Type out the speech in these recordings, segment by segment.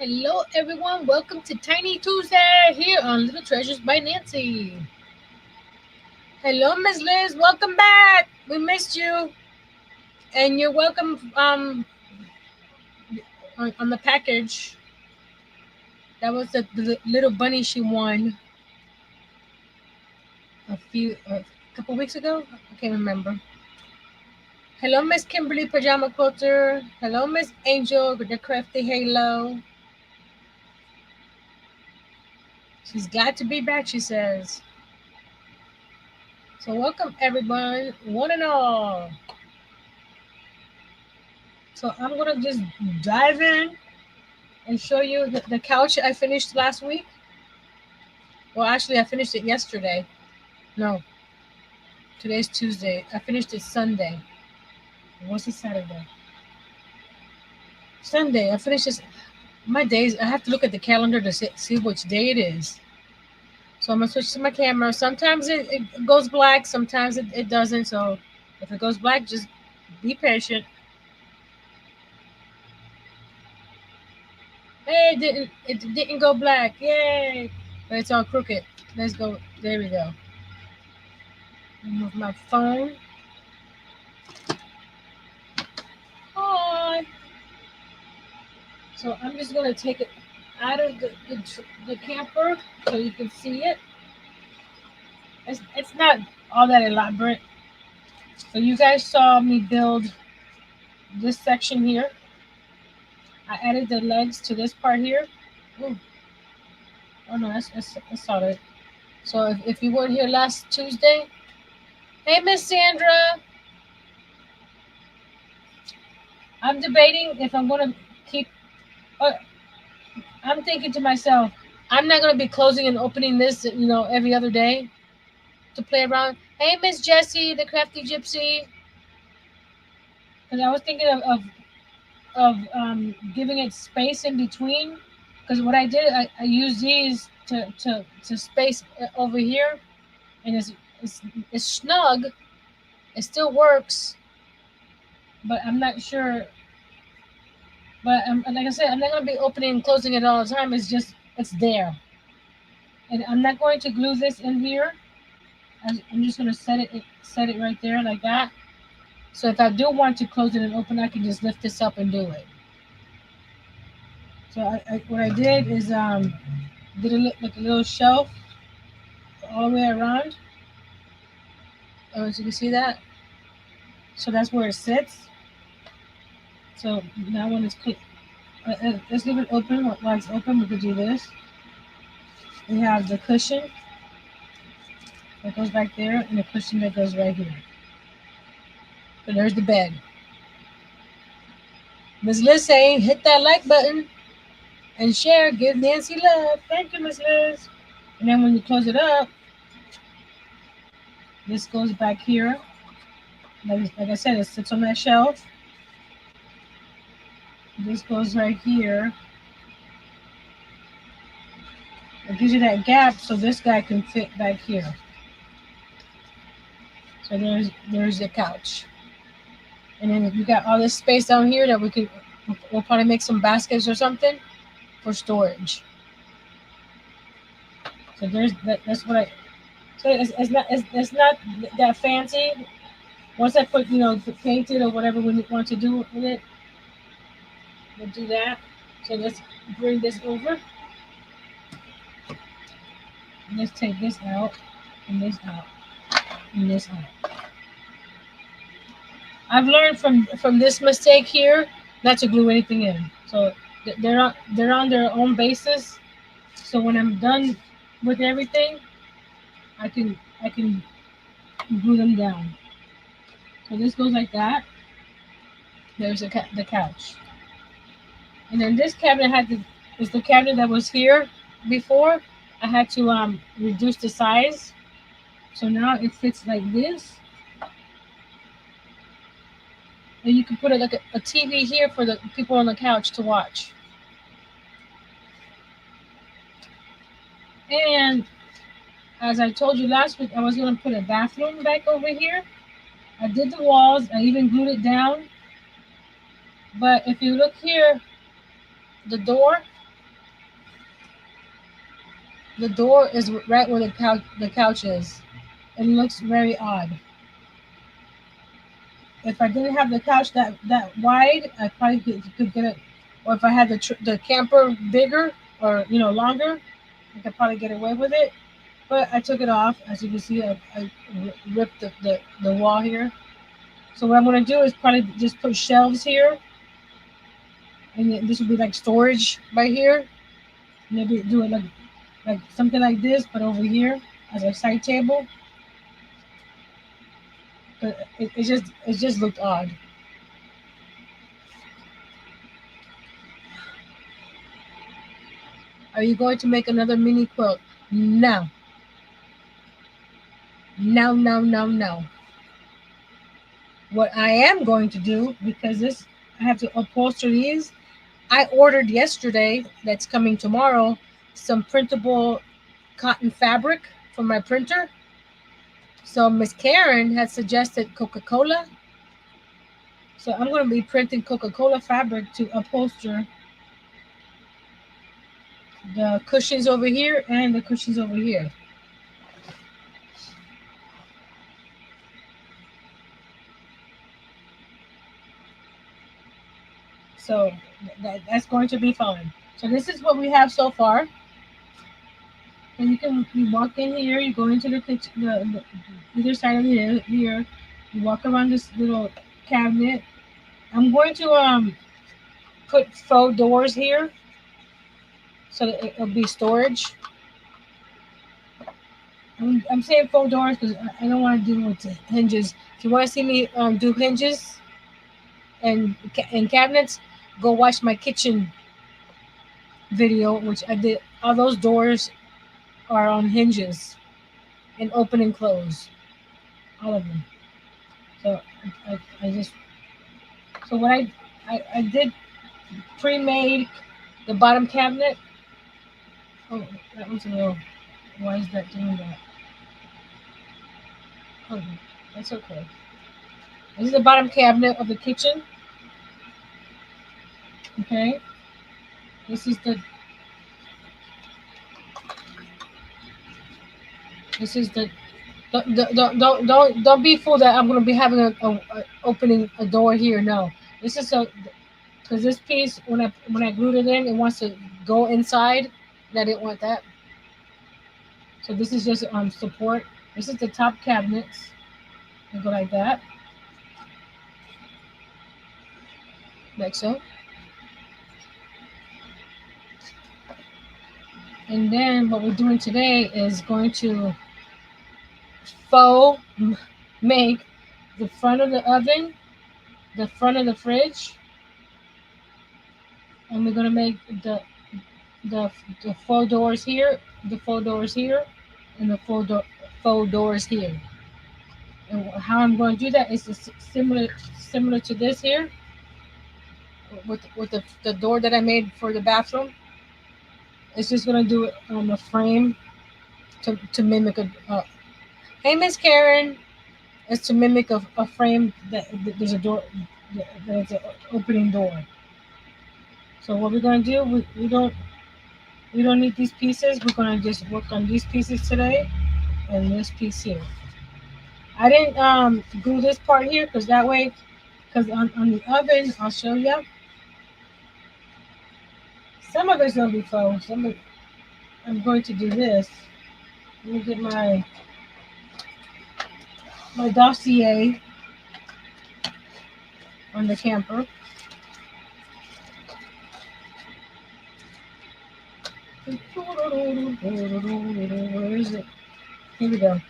Hello, everyone. Welcome to Tiny Tuesday here on Little Treasures by Nancy. Hello, Miss Liz. Welcome back. We missed you, and you're welcome on the package. That was the little bunny she won a couple weeks ago. I can't remember. Hello, Miss Kimberly Pajama Quilter. Hello, Miss Angel with the crafty halo. She's glad to be back. She says. So welcome everyone, one and all. So I'm gonna just dive in and show you the couch I finished last week. Well, actually, I finished it yesterday. No, today's Tuesday. I finished it Sunday. What's it, Saturday? Sunday. I finished this. My days, I have to look at the calendar to see which day it is. So I'm going to switch to my camera. Sometimes it goes black, sometimes it doesn't. So if it goes black, just be patient. Hey, it didn't go black. Yay. But it's all crooked. Let's go. There we go. Move my phone. Hi. So I'm just going to take it out of the camper so you can see it. It's not all that elaborate. So you guys saw me build this section here. I added the legs to this part here. Ooh. Oh no, that's solid. So if you weren't here last Tuesday, hey Miss Sandra, I'm debating if I'm going to keep. Uh, I'm thinking to myself, I'm not going to be closing and opening this, every other day to play around. Hey, Miss Jessie, the crafty gypsy. Because I was thinking of giving it space in between. Because what I did, I used these to space over here, and it's snug. It still works, but I'm not sure. But like I said, I'm not going to be opening and closing it all the time. It's there, and I'm not going to glue this in here. I'm just going to set it right there like that. So if I do want to close it and open, I can just lift this up and do it. So what I did is did like a little shelf all the way around. Oh, so you can see that. So that's where it sits. So now when it's clear, let's leave it open. While it's open, we could do this. We have the cushion that goes back there, and the cushion that goes right here. So there's the bed. Ms. Liz saying, hit that like button and share. Give Nancy love. Thank you, Ms. Liz. And then when you close it up, this goes back here. Like I said, it sits on that shelf. This goes right here. It gives you that gap so this guy can fit back here. So there's the couch. And then you got all this space down here that we'll probably make some baskets or something for storage. So that's what I. So it's not that fancy. Once I put paint it or whatever we want to do with it, we'll do that. So let's bring this over. And let's take this out and this out and this out. I've learned from this mistake here not to glue anything in. So they're on their own basis. So when I'm done with everything, I can glue them down. So this goes like that. There's the couch, and then this cabinet is the cabinet that was here before. I had to reduce the size, so now it fits like this. And you can put it like a TV here for the people on the couch to watch. And as I told you last week, I was going to put a bathroom back over here. I did the walls. I even glued it down. But if you look here, the door, the door is right where the couch is. It looks very odd. If I didn't have the couch that wide, I probably could get it. Or if I had the camper bigger or longer, I could probably get away with it. But I took it off. As you can see, I ripped the wall here. So what I'm gonna do is probably just put shelves here, and this will be like storage right here. Maybe do it like something like this, but over here as a side table. But it just looked odd. Are you going to make another mini quilt? No, no, no, no, no. What I am going to do, because this I have to upholster these. I ordered yesterday. That's coming tomorrow. Some printable cotton fabric for my printer. So Miss Karen had suggested Coca-Cola. So I'm going to be printing Coca-Cola fabric to upholster the cushions over here and the cushions over here. So that's going to be fun. So this is what we have so far. And you walk in here, you go into the kitchen, the either side of here. You walk around this little cabinet. I'm going to put faux doors here so that it'll be storage. I'm saying faux doors because I don't want to do with hinges. If you want to see me do hinges and cabinets, go watch my kitchen video, which I did. All those doors are on hinges and open and close, all of them. So I just so what I did pre-made the bottom cabinet. Oh, that was a little. Why is that doing that? Oh, that's okay. This is the bottom cabinet of the kitchen. Okay. This is the this is the don't be fooled that I'm gonna be having a opening a door here. No, this is a because this piece when I glued it in, it wants to go inside, and I didn't want that. So this is just support. This is the top cabinets. You go like that, like so. And then what we're doing today is going to faux make the front of the oven, the front of the fridge, and we're gonna make the the faux doors here, the faux doors here, and the faux doors here. And how I'm going to do that is similar to this here with the door that I made for the bathroom. It's just gonna do it on a frame to mimic a. Hey, Miss Karen. It's to mimic a frame that there's a door that it's an opening door. So what we're gonna do, we don't need these pieces. We're gonna just work on these pieces today and this piece here. I didn't glue this part here because that way, because on the oven, I'll show you. Some of it's gonna be faux. I'm going to do this. Let me get my dossier on the camper. Where is it? Here we go.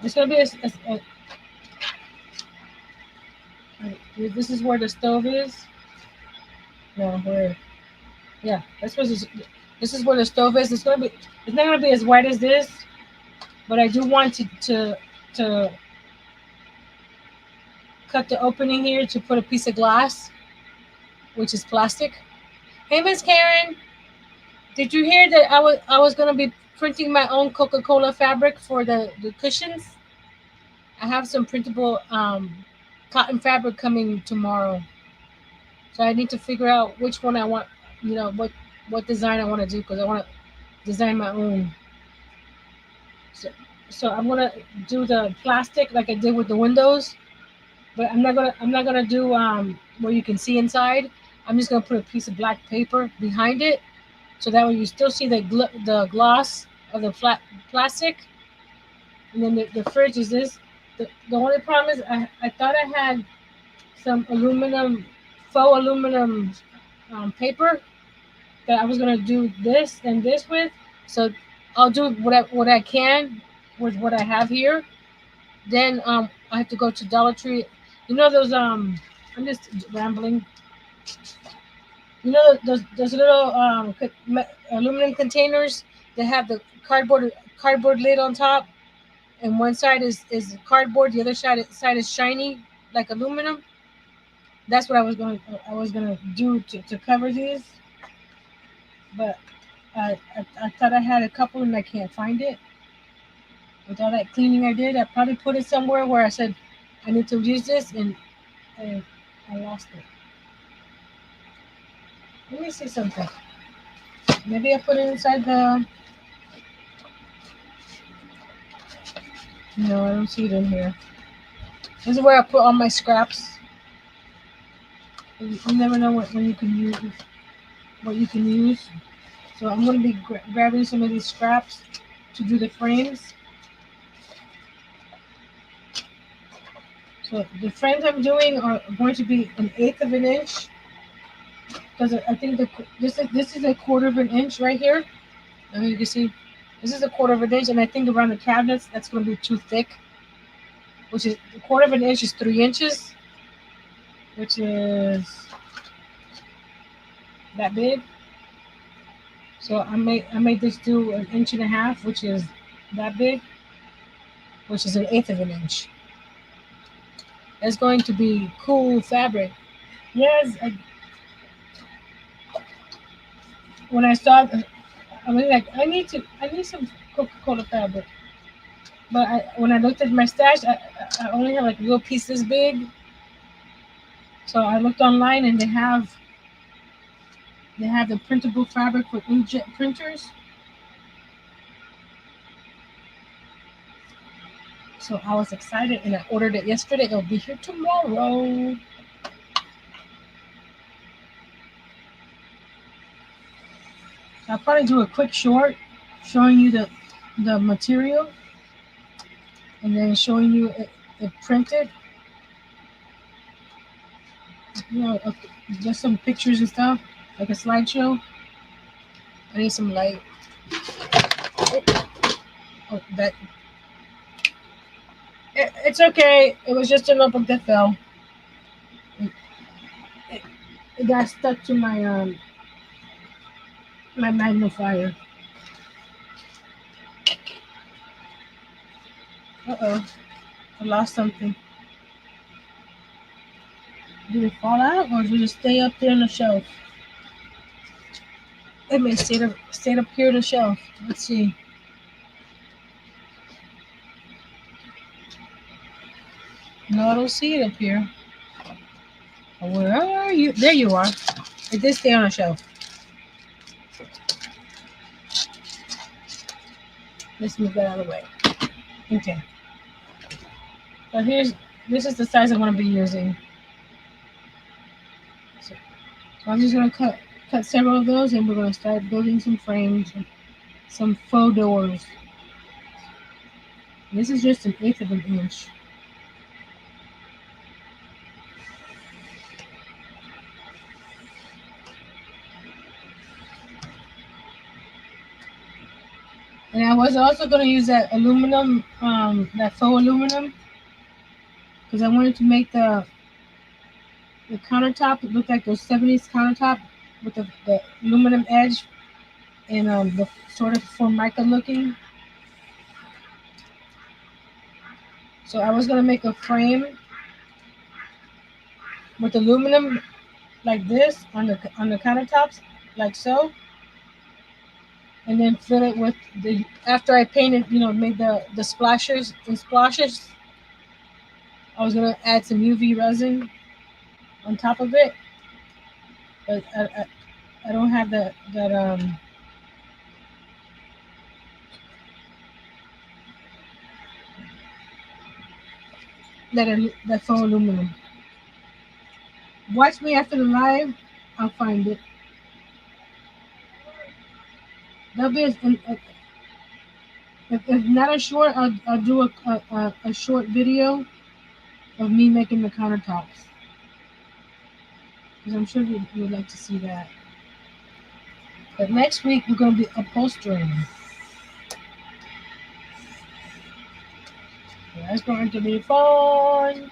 It's gonna be this is where the stove is. No, where? Yeah, this is where the stove is. It's gonna be. It's not gonna be as white as this, but I do want to cut the opening here to put a piece of glass, which is plastic. Hey, Miss Karen, did you hear that I was gonna be printing my own Coca-Cola fabric for the cushions? I have some printable cotton fabric coming tomorrow, so I need to figure out which one I want. What what design I want to do because I want to design my own. So, so I'm gonna do the plastic like I did with the windows, but I'm not gonna do where you can see inside. I'm just gonna put a piece of black paper behind it, so that way you still see the gloss of the flat plastic. And then the fridge is this. The only problem is I thought I had some aluminum, faux aluminum paper that I was gonna do this and this with. So I'll do what I can with what I have here. Then I have to go to Dollar Tree. You know those I'm just rambling. You know those little aluminum containers that have the cardboard lid on top, and one side is cardboard, the other side is shiny like aluminum. That's what I was gonna do to cover these, but I thought I had a couple and I can't find it. With all that cleaning I did, I probably put it somewhere where I said I need to use this, and I lost it. Let me see something. Maybe I put it inside the. No, I don't see it in here. This is where I put all my scraps. You never know when you can use what you can use. So I'm going to be grabbing some of these scraps to do the frames. So the frames I'm doing are going to be an eighth of an inch because I think this is a quarter of an inch right here. I mean, you can see this is a quarter of an inch, and I think around the cabinets that's going to be too thick. Which is a quarter of an inch is 3 inches, which is that big. So I may just do an inch and a half, which is that big, which is an eighth of an inch. It's going to be cool fabric. Yes, when I saw, I was like, I need some Coca-Cola fabric. But when I looked at my stash, I only have like a little piece this big. So I looked online and they have the printable fabric for inkjet printers. So I was excited and I ordered it yesterday. It'll be here tomorrow. I'll probably do a quick short showing you the material and then showing you it printed. You know, just some pictures and stuff, like a slideshow. I need some light. Oh, it's okay. It was just a notebook that fell. It, it, it got stuck to my magnifier. Uh-oh, I lost something. Did it fall out or did it stay up there on the shelf? It may stayed up here on the shelf. Let's see. No, I don't see it up here. Where are you? There you are. It did stay on a shelf. Let's move that out of the way. Okay. So this is the size I'm going to be using. So I'm just going to cut several of those, and we're going to start building some frames, some faux doors. This is just an eighth of an inch. And I was also going to use that aluminum, that faux aluminum, because I wanted to make the countertop look like those 70s countertop with the aluminum edge and the sort of formica looking. So I was going to make a frame with aluminum like this on the countertops, like so, and then fill it with the after I painted, made the splashes. I was gonna add some UV resin on top of it, but I don't have that faux aluminum. Watch me after the live. I'll find it. There'll be if not a short, I'll do a short video of me making the countertops because I'm sure you would like to see that. But next week we're going to be upholstering. That's going to be fun.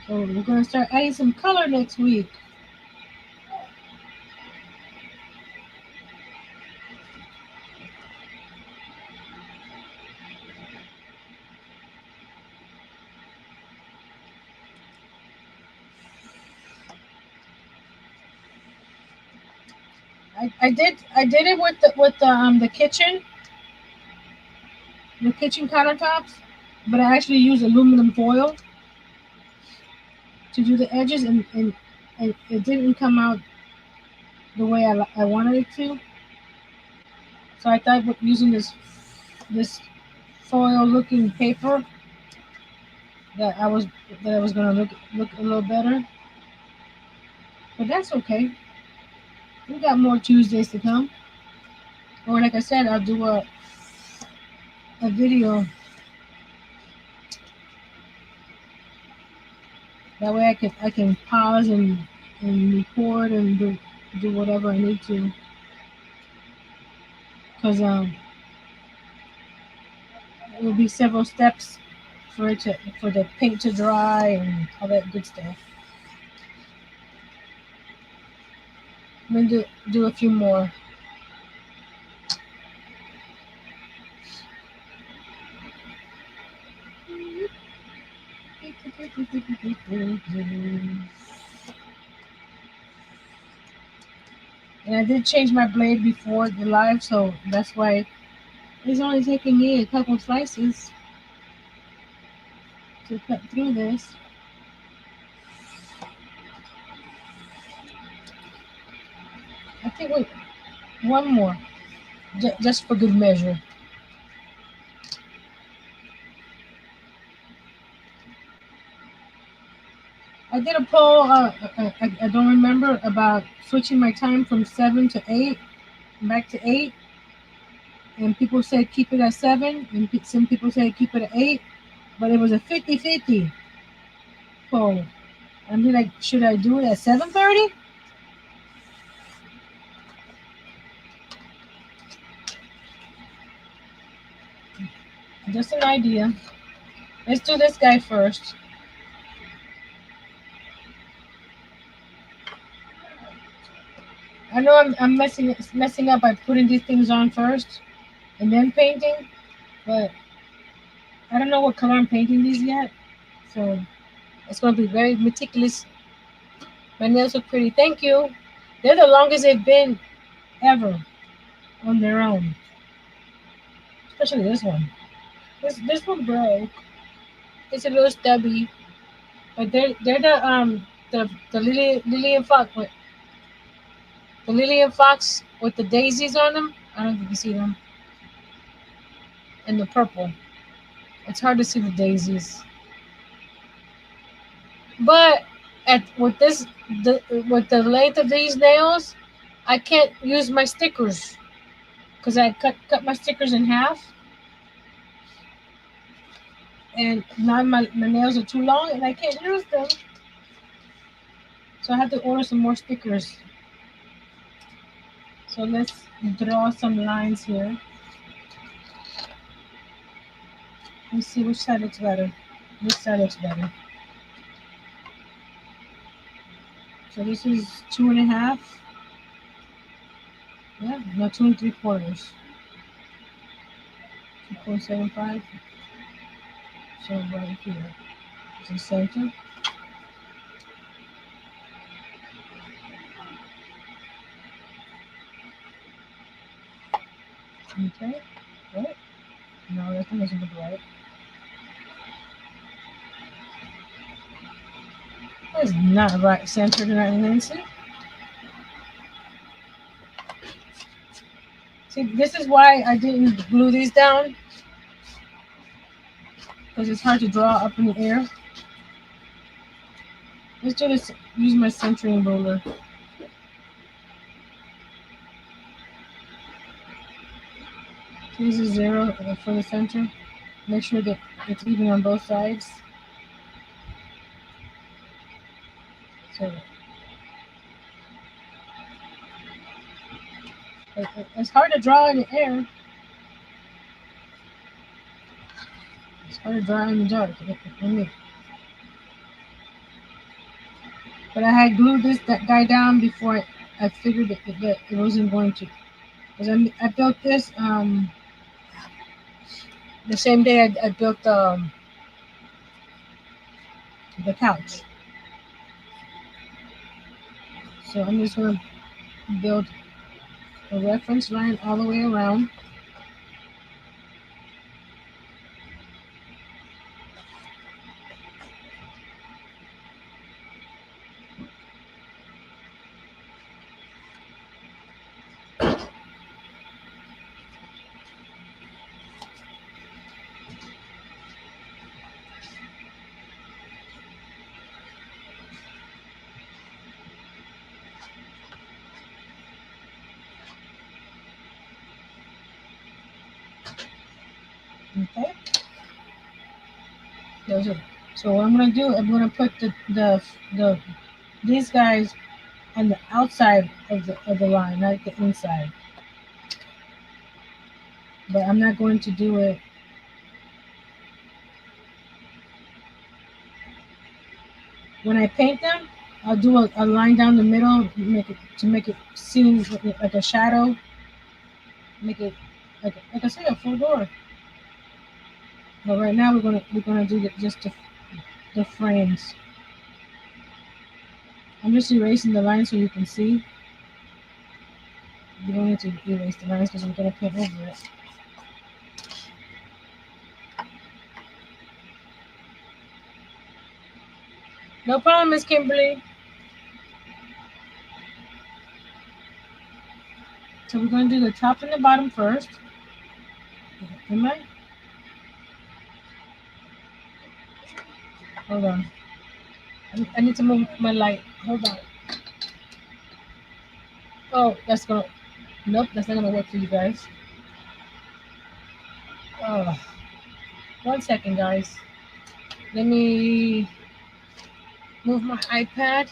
So we're going to start adding some color next week. I did it with the kitchen countertops, but I actually used aluminum foil to do the edges, and it didn't come out the way I wanted it to. So I thought using this foil looking paper that I was gonna look a little better. But that's okay. We got more Tuesdays to come. Or like I said, I'll do a video. That way I can pause and record and do whatever I need to. Because it will be several steps for the paint to dry and all that good stuff. I'm gonna do a few more. And I did change my blade before the live, so that's why it's only taking me a couple slices to cut through this. I think one more, just for good measure. I did a poll. I don't remember about switching my time from 7 to 8, back to 8, and people said keep it at 7, and some people said keep it at 8, but it was a 50-50 poll. I'm like, should I do it at 7:30? Just an idea. Let's do this guy first. I know I'm messing up by putting these things on first and then painting, but I don't know what color I'm painting these yet, so it's going to be very meticulous. My nails look pretty. Thank you. They're the longest they've been ever on their own, especially this one. This one broke. It's a little stubby, but they're the Lily and Fox with the Lily and Fox with the daisies on them. I don't know if you can see them, and the purple. It's hard to see the daisies. But with the length of these nails, I can't use my stickers because I cut my stickers in half, and now my nails are too long and I can't use them. So I have to order some more stickers. So let's draw some lines here. Let's see which side looks better. This side looks better. So this is 2.5. Yeah, no, 2 3/4. 2.75. So right here is the center. Okay. Oh, no, that doesn't look right. That's not right centered right, Nancy. See, this is why I didn't glue these down, because it's hard to draw up in the air. Let's do this. Use my centering ruler. This is 0 for the center. Make sure that it's even on both sides. So it's hard to draw in the air. It's hard to draw in the dark. But I had glued that guy down before I figured that it wasn't going to. Because I built this the same day I built the couch. So I'm just going to build a reference line all the way around. Okay. So what I'm going to do, I'm going to put the these guys on the outside of the line, not the inside. But I'm not going to do it. When I paint them, I'll do a line down the middle, to make it seem like a shadow, make it like I say, a full door. But right now we're gonna do just the frames. I'm just erasing the lines so you can see. You don't need to erase the lines because we're gonna paint over it. No problem, Miss Kimberly. So we're gonna do the top and the bottom first. Am I? Hold on. I need to move my light. Hold on. Oh, that's gonna. Nope, that's not gonna work for you guys. Oh, 1 second, guys. Let me move my iPad.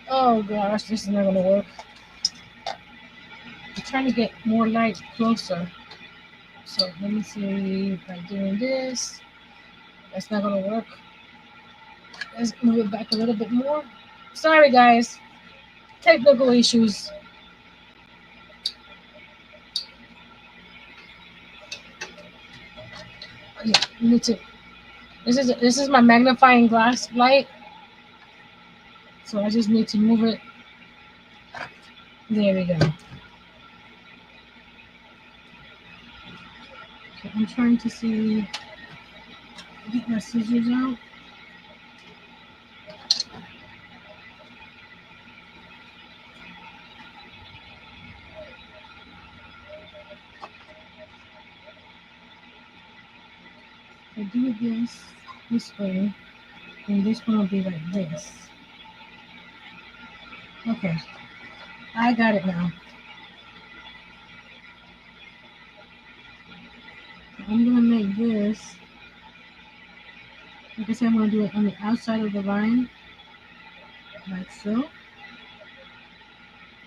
Oh gosh, this is not gonna work. I'm trying to get more light closer. So let me see by doing this. That's not gonna work. Let's move it back a little bit more. Sorry, guys. Technical issues. Yeah, need to. This is my magnifying glass light. So I just need to move it. There we go. So I'm trying to see. Get my scissors out. I do this way, and this one will be like this. Okay, I got it now. I'm gonna make this. Like I said, I'm gonna do it on the outside of the line, like so.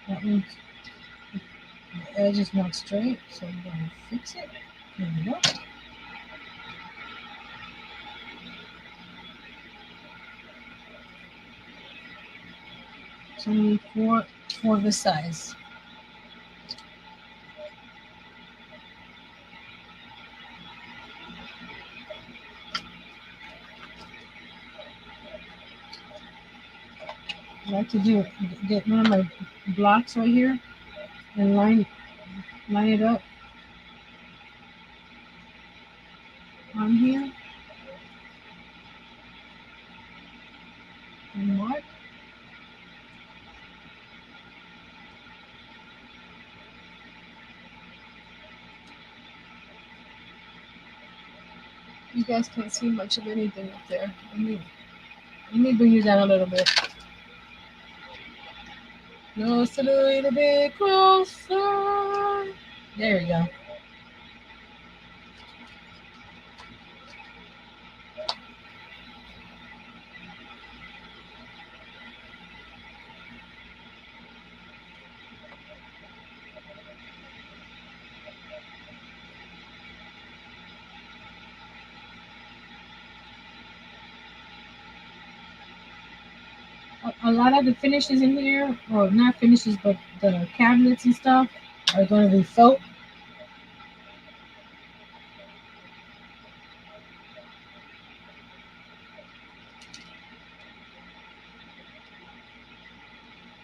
That means the edge is not straight, so I'm gonna fix it. There we go. So we need four of this size. I like to get one of my blocks right here and line it up on here and mark. You guys can't see much of anything up there. Let me bring you down a little bit. Just a little bit closer. There we go. A lot of the finishes in here, or not finishes, but the cabinets and stuff, are going to be felt.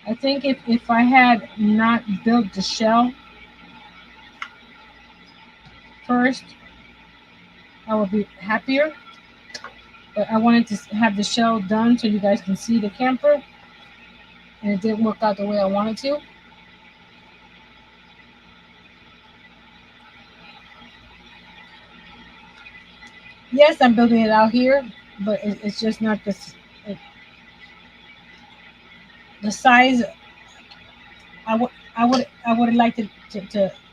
I think if I had not built the shell first, I would be happier. But I wanted to have the shell done so you guys can see the camper, and it didn't work out the way I wanted to. Yes, I'm building it out here, but it's just not the size. I would like to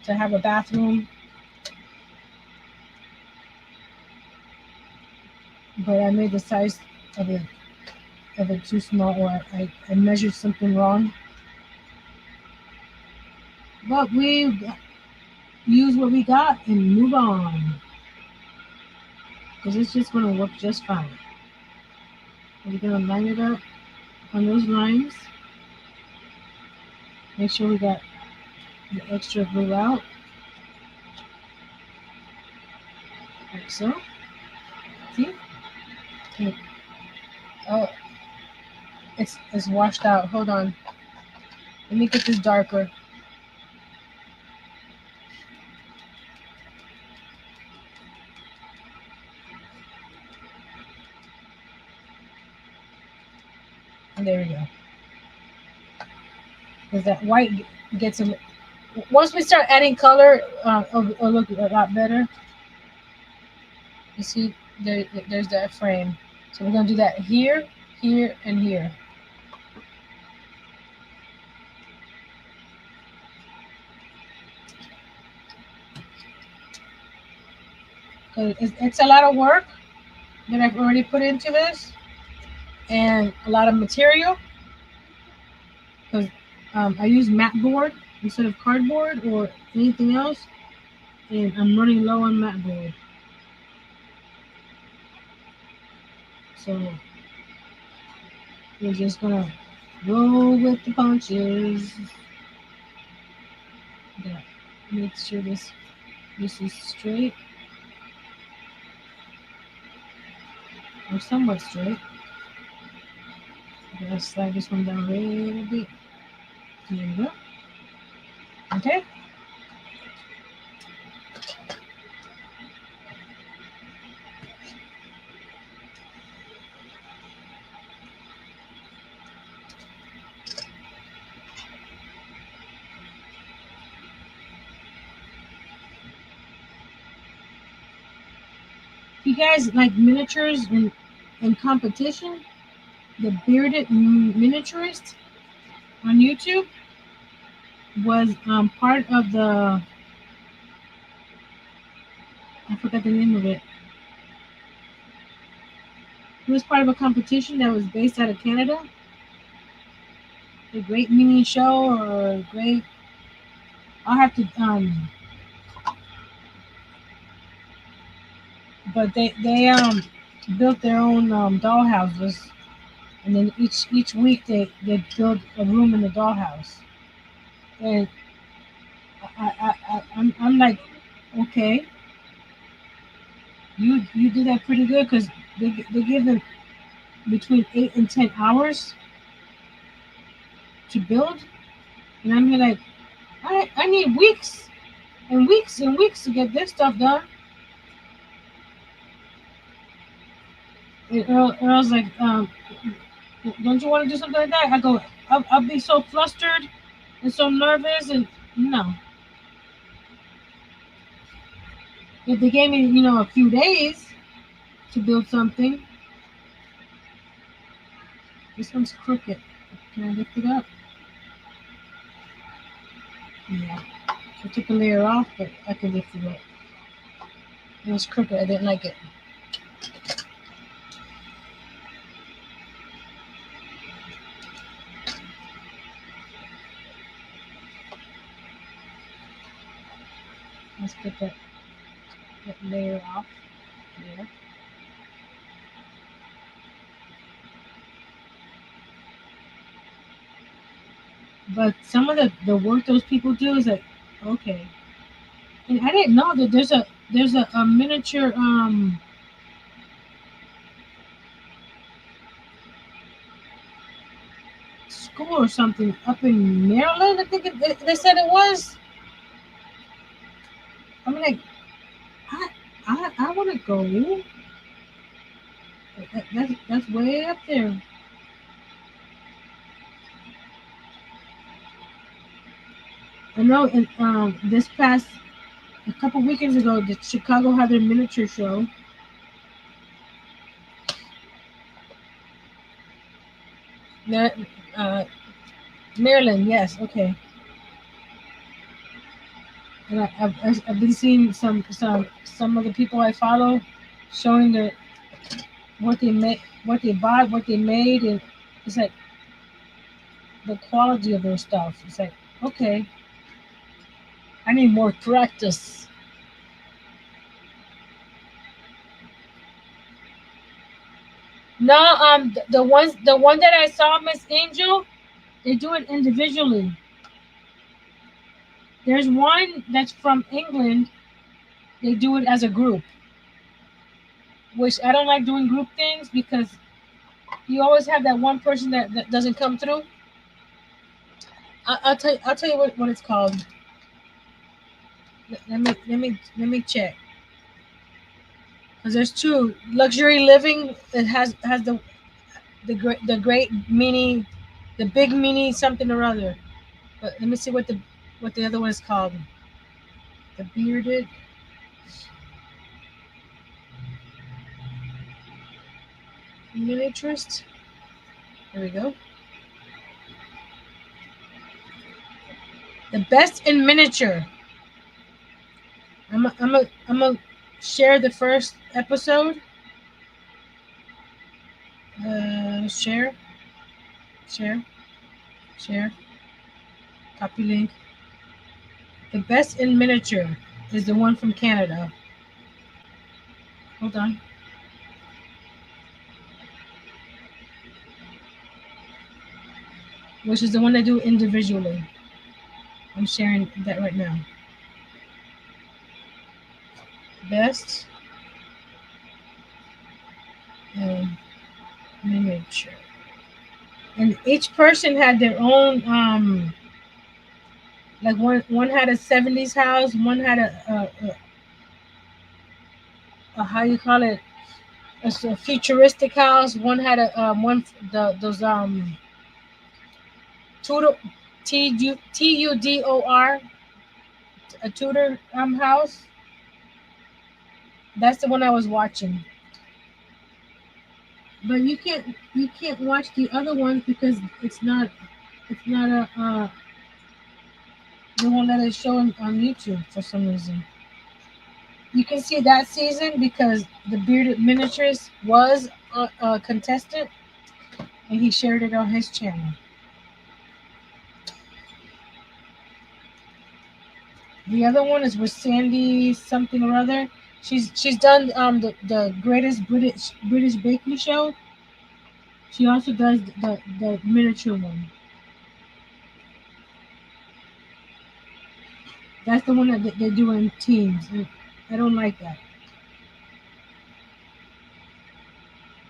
have a bathroom, but I made the size of it too small, or I measured something wrong. But we use what we got and move on, because it's just going to work just fine. We're going to line it up on those lines. Make sure we got the extra glue out, like so. See? Okay. Oh, it's washed out. Hold on. Let me get this darker. And there we go. Because that white gets a. Once we start adding color, it'll look a lot better. You see, there's that frame. So we're gonna do that here, here, and here. So it's a lot of work that I've already put into this, and a lot of material. Because I use mat board instead of cardboard or anything else, and I'm running low on mat board. So we're just gonna roll with the punches. Yeah. Make sure this is straight, or somewhat straight. I'm gonna slide this one down a little bit. There we go. Okay. You guys like miniatures in competition? The bearded miniaturist on YouTube was part of the. I forgot the name of it. He was part of a competition that was based out of Canada. The Great Mini Show, or Great. I'll have to But they built their own dollhouses, and then each week they build a room in the dollhouse. And I'm like, okay, you did that pretty good, because they give them between 8 and 10 hours to build, and I'm here like, I need weeks and weeks and weeks to get this stuff done. And Earl's like, don't you want to do something like that? I go, I'll be so flustered and so nervous, and no. If they gave me, a few days to build something, this one's crooked. Can I lift it up? Yeah. I took a layer off, but I can lift it up. It was crooked. I didn't like it. Let's get that layer off. Yeah. But some of the work those people do is like, okay. And I didn't know that there's a miniature school or something up in Maryland. I think they said it was. I'm like, I want to go. That's way up there. I know. And this past a couple weekends ago, the Chicago had their miniature show. Uh, Maryland, yes, okay. And I've been seeing some of the people I follow showing what they made, what they bought, what they made, and it's like the quality of their stuff. It's like, okay, I need more practice. No, the one that I saw, Miss Angel, they do it individually. There's one that's from England. They do it as a group, which I don't like doing group things because you always have that one person that doesn't come through. I'll tell you what it's called. Let me check. Because there's two luxury living. It has the great mini, the big mini something or other. But let me see what the other one is called. The bearded miniaturist. There we go. The best in miniature. I'm a share the first episode. Share, share, share. Copy link. The best in miniature is the one from Canada. Hold on. Which is the one I do individually. I'm sharing that right now. Best in miniature. And each person had their own like one had a 70s house, one had a how you call it, a futuristic house, one had a one those Tudor, Tudor, a Tudor house. That's the one I was watching. But you can't watch the other ones because it's not a they won't let it show on YouTube for some reason. You can see that season because the bearded miniatures was a contestant and he shared it on his channel. The other one is with Sandy something or other. She's done the greatest British baking show. She also does the miniature one. That's the one that they do in teams. I don't like that.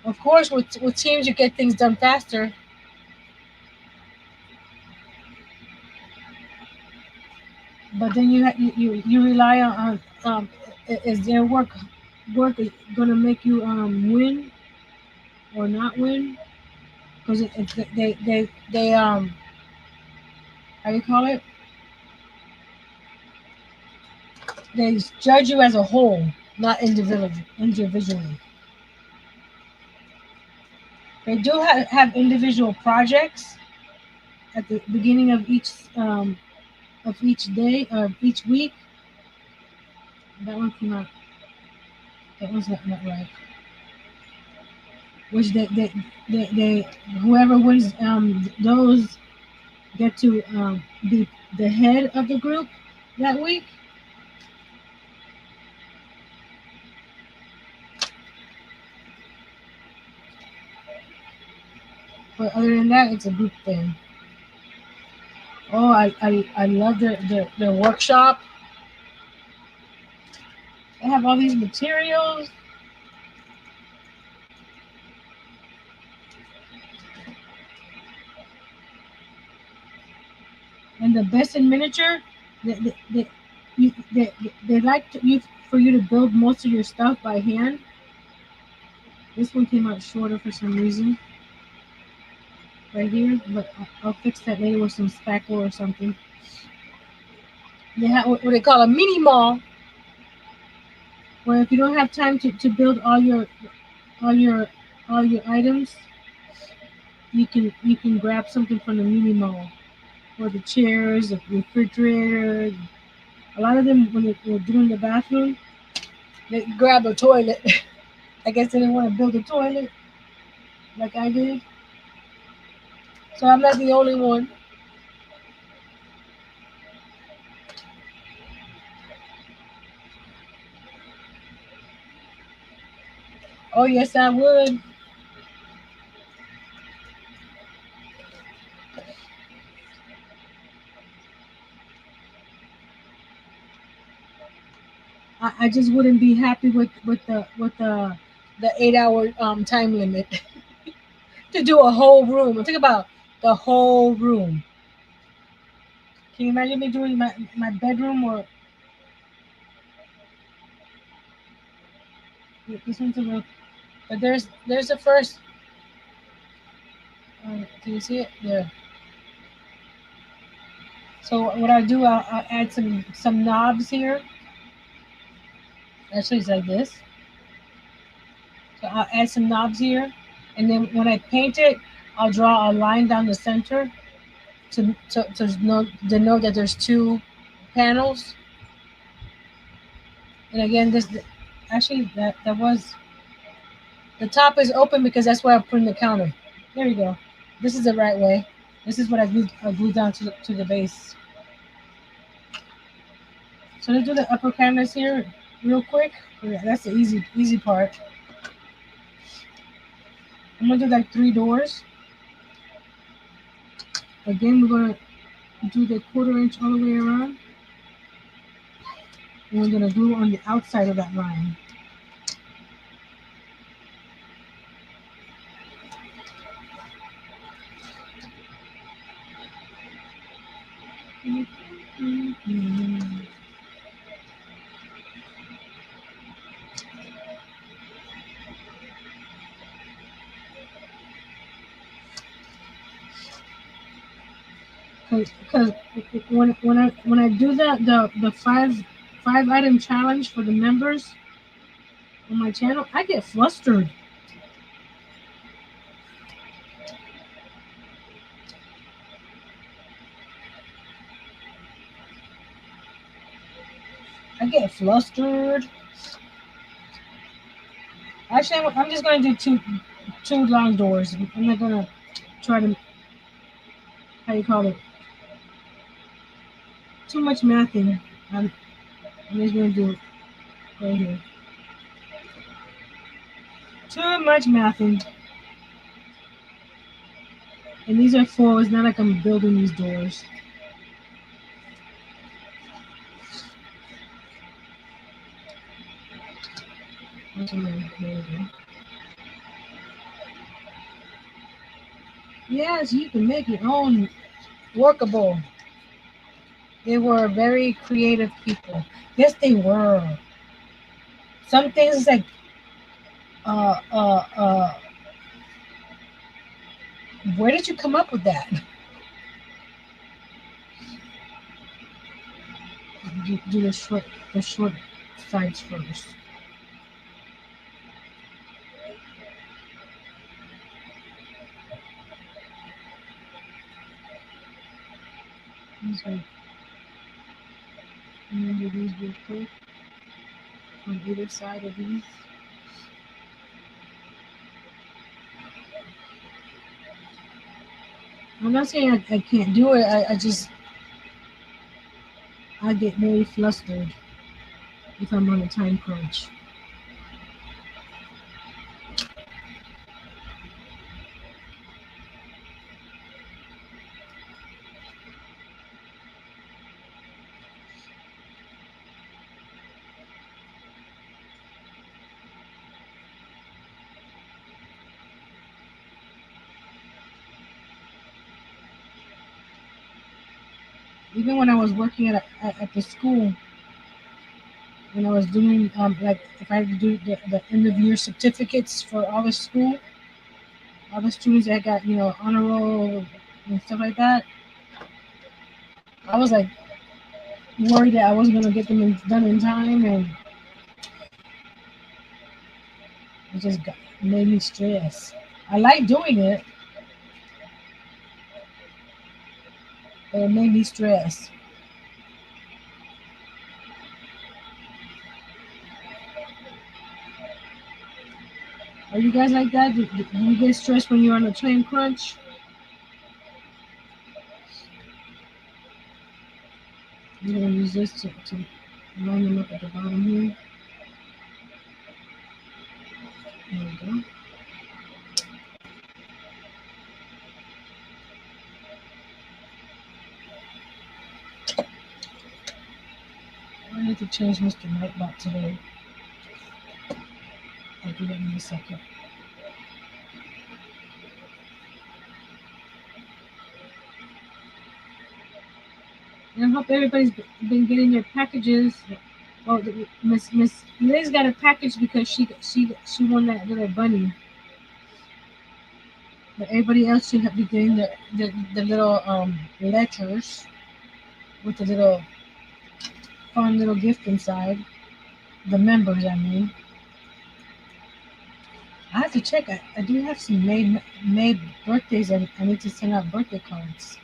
Of course, with teams you get things done faster. but then you rely on is their work gonna make you win or not win? Because they how do you call it? They judge you as a whole, not individually. They do have individual projects at the beginning of each day of each week. That one came out. That one's not right. Which they whoever wins those get to be the head of the group that week. But other than that, it's a group thing. Oh, I love their workshop. They have all these materials. And the best in miniature, they like you for you to build most of your stuff by hand. This one came out shorter for some reason, right here. But I'll fix that later with some spackle or something. They have what they call a mini mall, where if you don't have time to build all your all your items, you can grab something from the mini mall, or the chairs, the refrigerator. A lot of them when they're doing the bathroom, they grab a toilet. I guess they didn't want to build a toilet like I did. So I'm not the only one. Oh yes, I would. I just wouldn't be happy with the 8 hour time limit to do a whole room. Think about the whole room. Can you imagine me doing my bedroom or this one's a little, but there's the first. Can you see it? There. So what I'll do, I'll add some knobs here. Actually, it's like this. So I'll add some knobs here, and then when I paint it, I'll draw a line down the center to know that there's two panels. And again, this actually that was the top is open because that's where I'm putting the counter. There you go. This is the right way. This is what I glued down to the base. So let's do the upper canvas here real quick. Yeah, that's the easy part. I'm gonna do like 3 doors. Again, we're gonna do the 1/4 inch all the way around. And we're gonna glue on the outside of that line. Because when I do the five item challenge for the members on my channel, I get flustered. I get flustered. Actually, I'm just gonna do two long doors. I'm not gonna try to how you call it too much mathing. I'm just gonna do it right here. Too much mathing. And these are four. It's not like I'm building these doors. Yes, you can make your own workable. They were very creative people. Yes, they were. Some things like uh uh uh where did you come up with that? Do the short sides first. These are, and then do these real quick on either side of these. I'm not saying I can't do it. I get very flustered if I'm on a time crunch. Even when I was working at the school, when I was doing like if I had to do the end of year certificates for all the school, all the students that got honor roll and stuff like that, I was like worried that I wasn't gonna get them done in time, and it just made me stress. I like doing it, but it made me stress. Are you guys like that? Do you get stressed when you're on a time crunch? I'm gonna use this to line them up at the bottom here. There we go. I need to change Mr. Nightbot today. I'll do that in a second. And I hope everybody's been getting their packages. Oh, Miss Liz got a package because she won that little bunny. But everybody else should be getting the little letters with the little fun little gift inside. The members, I mean. I have to check. I do have some May birthdays, and I need to send out birthday cards.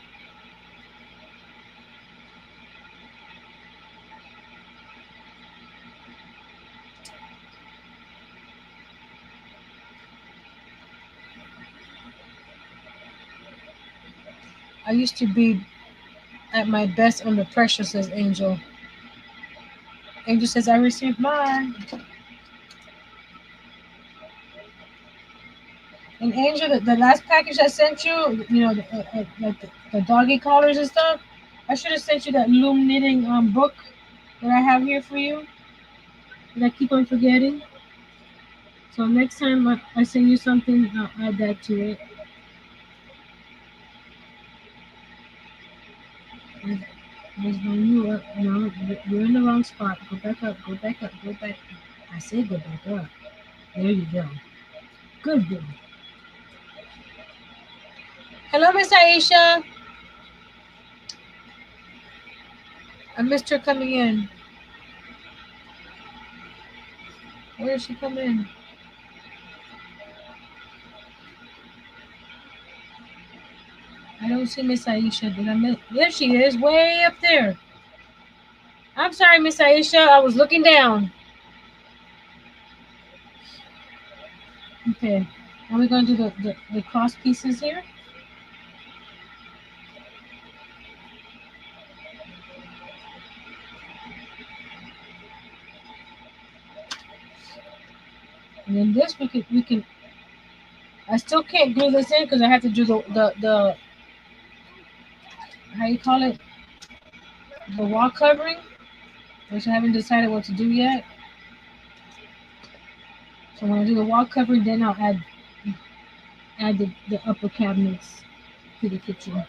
I used to be at my best under pressure, says Angel. Angel says I received mine. And Angel, the last package I sent you, like the doggy collars and stuff. I should have sent you that loom knitting book that I have here for you that I keep on forgetting. So next time I send you something, I'll add that to it. There's no you up. No, you're in the wrong spot. Go back up. Go back up. Go back. I said go back up. There you go. Good girl. Hello, Miss Aisha. I missed her coming in. Where did she come in? I don't see Miss Aisha. Did I miss? There she is, way up there. I'm sorry, Miss Aisha. I was looking down. Okay. Now we're going to do the cross pieces here. And then this we can. I still can't glue this in because I have to do the how you call it, the wall covering, which I haven't decided what to do yet. So when I do the wall covering, then I'll add the upper cabinets to the kitchen.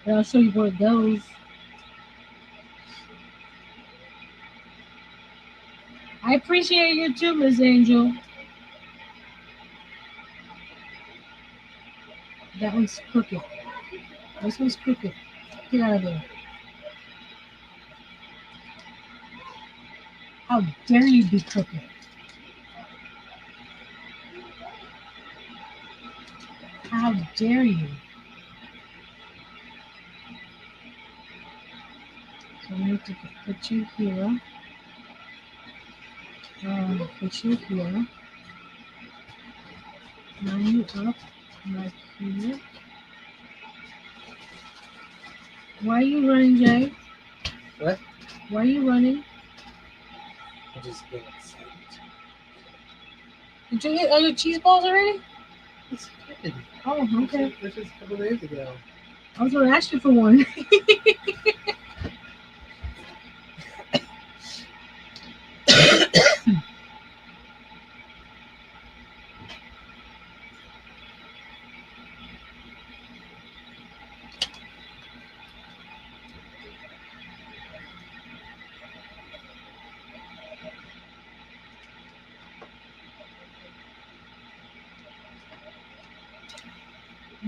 But I'll show you where it goes. I appreciate you too, Miss Angel. That one's crooked. This one's crooked. Get out of there. How dare you be crooked? How dare you? So I need to put you here. Put you here. Line you up right here. Why are you running, Jay? What? Why are you running? I'm just getting excited. Did you eat all your cheese balls already? It's good. Oh, okay. This was a couple days ago. I was going to ask you for one.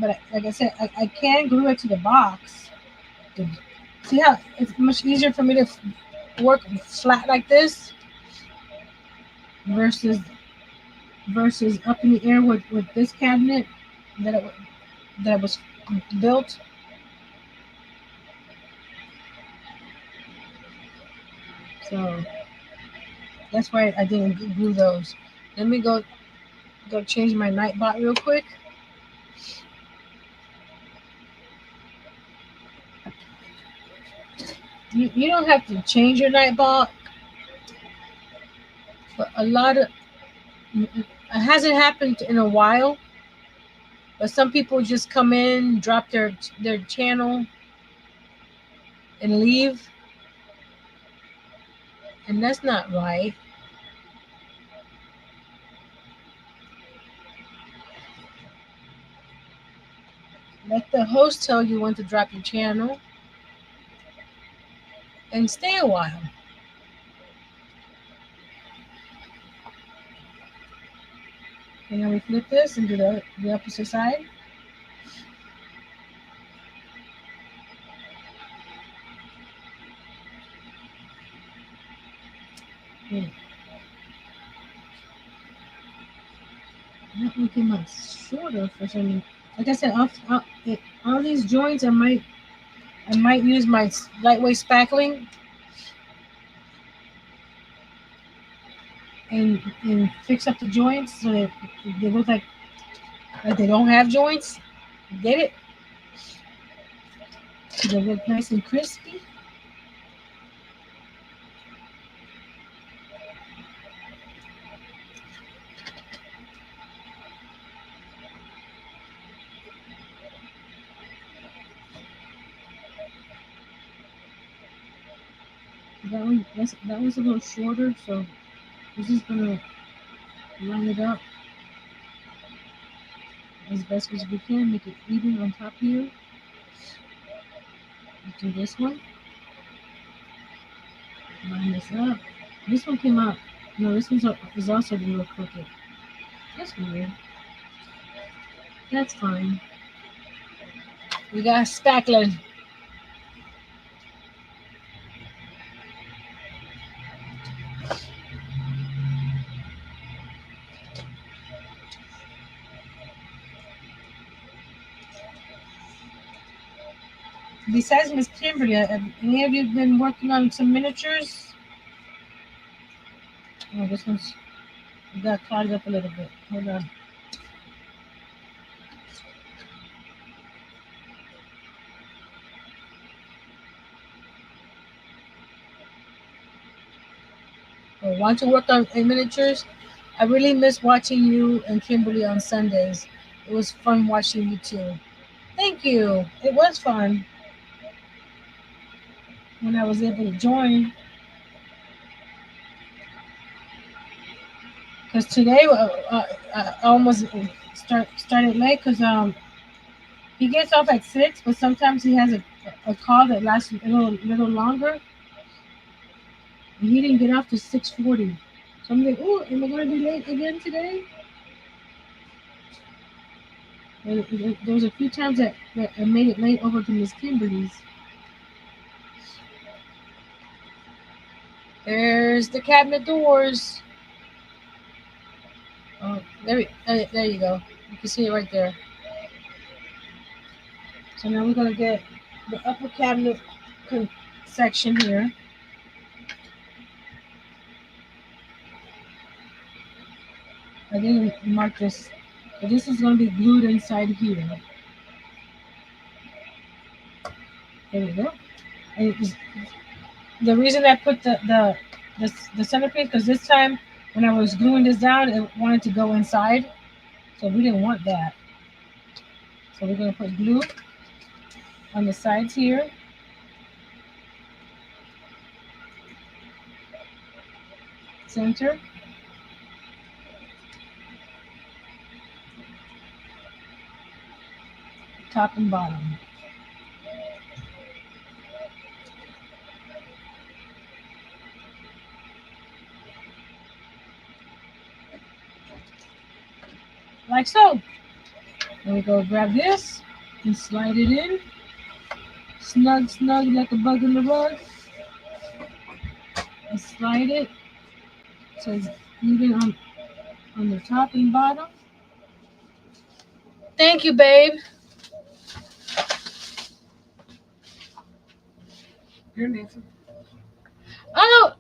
But like I said, I can glue it to the box. See how it's much easier for me to work flat like this versus up in the air with this cabinet that that was built. So that's why I didn't glue those. Let me go change my Nightbot real quick. You don't have to change your Nightbot, but a lot of it hasn't happened in a while. But some people just come in, drop their channel, and leave, and that's not right. Let the host tell you when to drop your channel and stay a while. And then we flip this and do the opposite side. Hmm. That one came out shorter for some reason. Like I said, all these joints I might use my lightweight spackling and fix up the joints so that they look like they don't have joints. Get it? So they look nice and crispy. That was a little shorter, so we're just gonna line it up as best as we can, make it even on top here. Do this one, line this up. This one came out. No, this one is also a little crooked. That's weird. That's fine. We got spackling. Besides Miss Kimberly, have any of you been working on some miniatures? Oh, this one's got clogged up a little bit. Hold on. Oh, want to work on miniatures? I really miss watching you and Kimberly on Sundays. It was fun watching you too. Thank you. It was fun when I was able to join. Because today I almost started late because he gets off at 6, but sometimes he has a call that lasts a little longer. And he didn't get off to 6:40. So I'm like, oh, am I going to be late again today? There was a few times that I made it late over to Miss Kimberly's. There's the cabinet doors. Oh, there you go. You can see it right there. So now we're going to get the upper cabinet section here. I didn't mark this, but this is going to be glued inside here. There we go. And the reason I put the centerpiece, because this time when I was gluing this down, it wanted to go inside, so we didn't want that. So we're going to put glue on the sides here. Center. Top and bottom. Like so. Then we go grab this and slide it in. Snug, snug like a bug in the rug. And slide it so it's even on the top and bottom. Thank you, babe. Here, Nathan. Oh,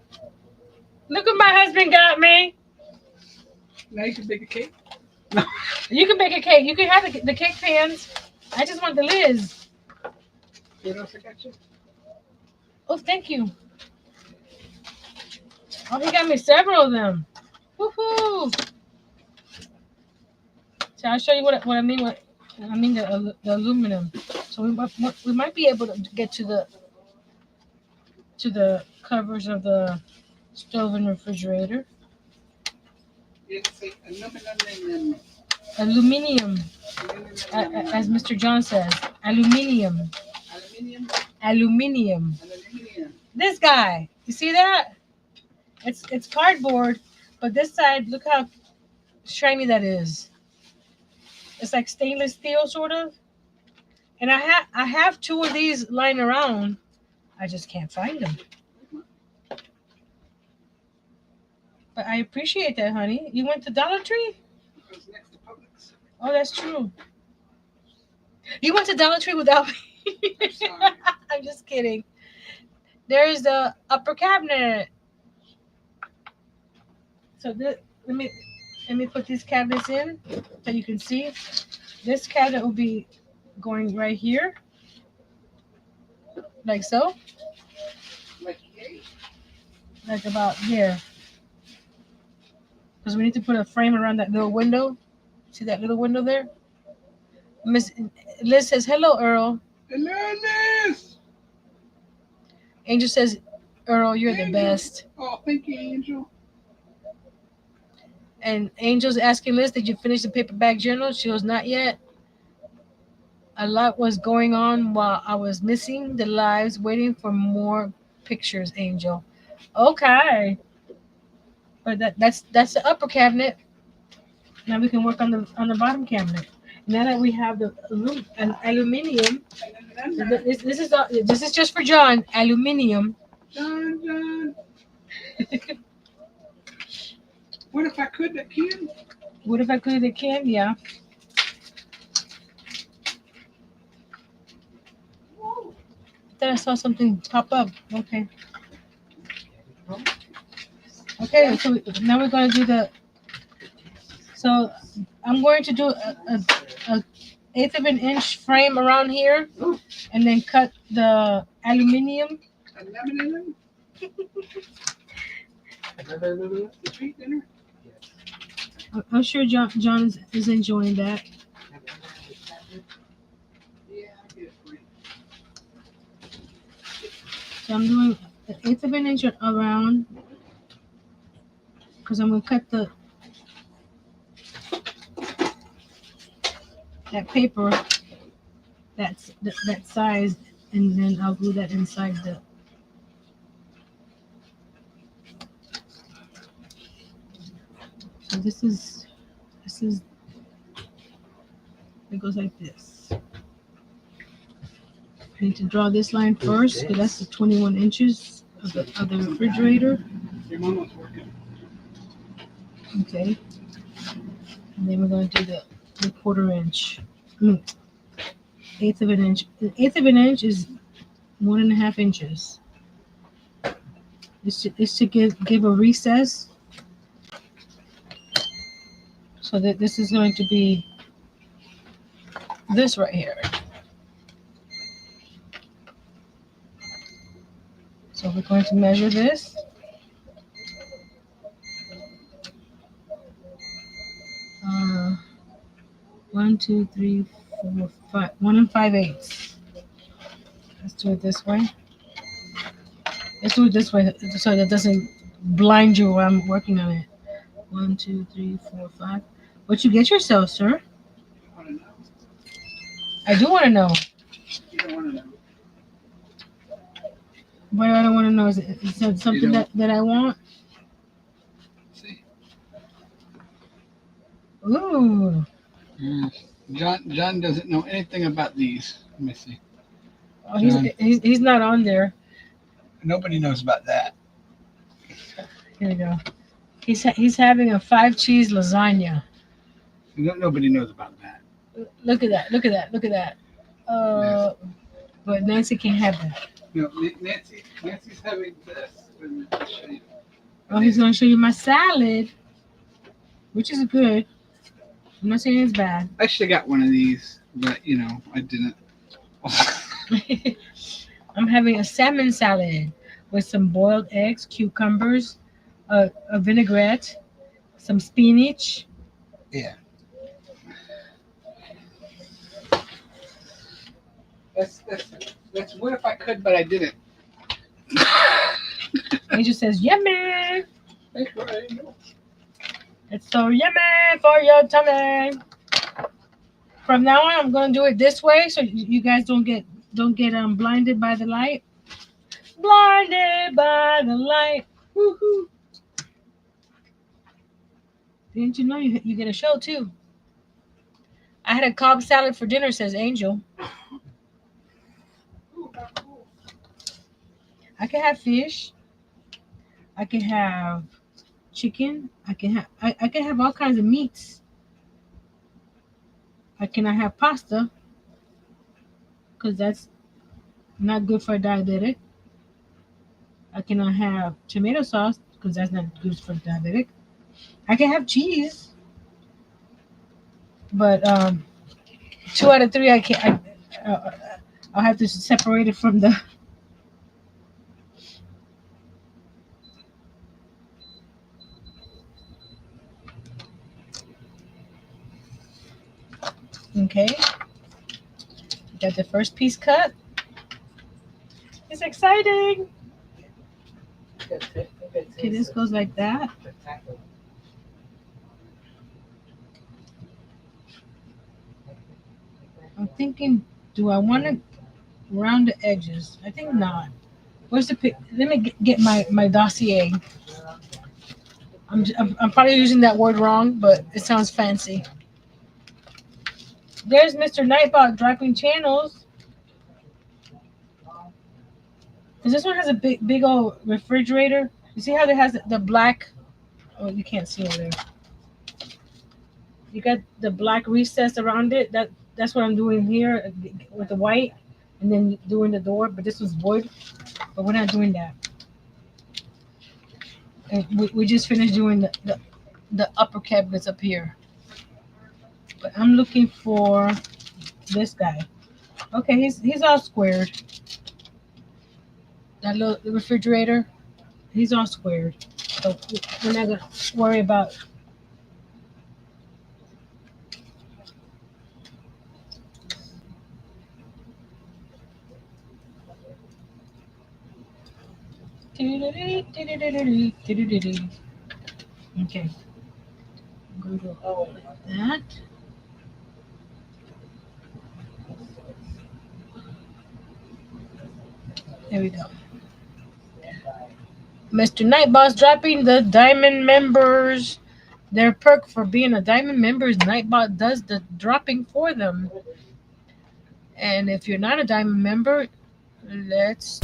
look what my husband got me. Now you can bake a cake. You can make a cake. You can have the cake pans. I just want the lids. What else I got you? Oh, thank you. Oh, he got me several of them. Woohoo! So I'll show you what I mean. What I mean the aluminum. So we might be able to get to the covers of the stove and refrigerator. You can say aluminum. Aluminium, as Mr. John says. Aluminium. Aluminium. Aluminium. Aluminium. This guy. You see that? It's cardboard, but this side, look how shiny that is. It's like stainless steel, sort of. And I have two of these lying around. I just can't find them. But I appreciate that, honey. You went to Dollar Tree? It was next to Publix. Oh, that's true. You went to Dollar Tree without me. I'm sorry. I'm just kidding. There's the upper cabinet. So let me put these cabinets in so you can see. This cabinet will be going right here, like so, Like, yay. like about here. Because we need to put a frame around that little window. See that little window there? Miss Liz says, "Hello, Earl." Hello, Liz. Angel says, "Earl, you're the Angel. best." Oh, thank you, Angel. And Angel's asking Liz, "Did you finish the paperback journal?" She goes, "Not yet. A lot was going on while I was missing the lives, waiting for more pictures." Angel, okay, but that's the upper cabinet. Now we can work on the bottom cabinet. Now that we have the aluminium, this is just for John. Aluminium. John. What if I could that can? What if I could the can? Yeah. Then I saw something pop up. Okay. Okay. So now we're going to do the. So I'm going to do a eighth of an inch frame around here, and then cut the aluminium. Aluminum? Another aluminum? Sweet dinner? I'm sure John is enjoying that. Yeah, I get it for you. So I'm doing an eighth of an inch around, because I'm going to cut that paper that size, and then I'll glue that inside this is it goes like this. I need to draw this line first because that's the 21 inches of the refrigerator. Your mama's working. Okay. And then we're going to do the quarter inch. Eighth of an inch. An eighth of an inch is 1.5 inches. It's to give a recess. So that this is going to be this right here. So we're going to measure this. Uh, 1, 2, 3, 4, 5. 1 5/8. Let's do it this way. Let's do it this way so that doesn't blind you while I'm working on it. 1, 2, 3, 4, 5. What you get yourself, sir? I want to know. I do want to know. You don't want to know. What I don't want to know is it something that I want? See. Ooh. John doesn't know anything about these. Let me see. Oh, he's not on there. Nobody knows about that. Here we go. He's having a 5 cheese lasagna. Nobody knows about that. Look at that. Look at that. Look at that. But Nancy can't have that. No, Nancy's having this. I'll show you. Oh, he's going to show you my salad, which is good. I'm not saying it's bad. I should have got one of these, but I didn't. I'm having a salmon salad with some boiled eggs, cucumbers, a vinaigrette, some spinach. Yeah. That's what if I could, but I didn't. Angel says, yummy. That's right. It's so yummy for your tummy. From now on, I'm gonna do it this way so you guys don't get blinded by the light. Blinded by the light. Woohoo! Didn't you know you get a show too? I had a Cobb salad for dinner, says Angel. I can have fish. I can have chicken. I can have all kinds of meats. I cannot have pasta because that's not good for a diabetic. I cannot have tomato sauce because that's not good for a diabetic. I can have cheese, but 2 out of 3 I can't. I'll have to separate it from the. Okay, got the first piece cut. It's exciting. Okay, this goes like that. I'm thinking, do I want to round the edges? I think not. Where's the pic? Let me get my dossier. I'm probably using that word wrong, but it sounds fancy. There's Mr. Nightbot dropping channels. Cause this one has a big old refrigerator. You see how it has the black? Oh, you can't see over there. You got the black recess around it. That's what I'm doing here with the white, and then doing the door. But this was wood, but we're not doing that. And we just finished doing the upper cabinets up here. But I'm looking for this guy. Okay, he's all squared. That little refrigerator, he's all squared. So we're not gonna worry about. Okay. I'm going to go like that. There we go. Mr. Nightboss dropping the diamond members Their perk for being a diamond member is Nightbot does the dropping for them. And if you're not a diamond member, let's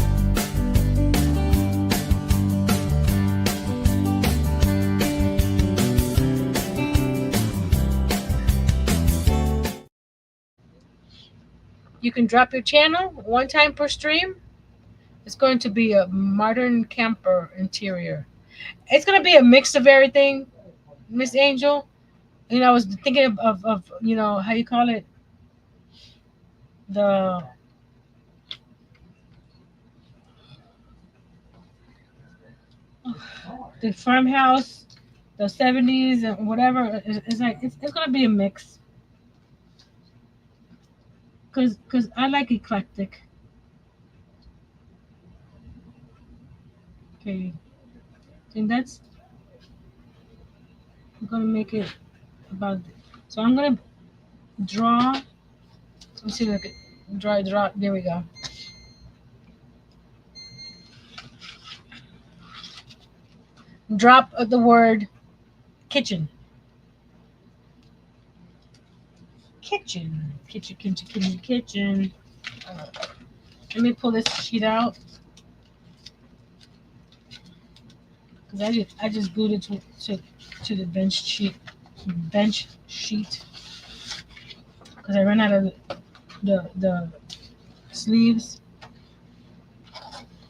you can drop your channel one time per stream. It's going to be a modern camper interior. It's going to be a mix of everything, Miss Angel. You know, I was thinking of you know, how you call it, the the farmhouse, the 70s and whatever. It's like it's going to be a mix because I like eclectic. Okay, and that's I'm going to make it about. So I'm going to draw. Let me see if I can draw. There we go. Drop the word kitchen. Kitchen. Uh, Let me pull this sheet out because I just glued it to the bench sheet because I ran out of the sleeves.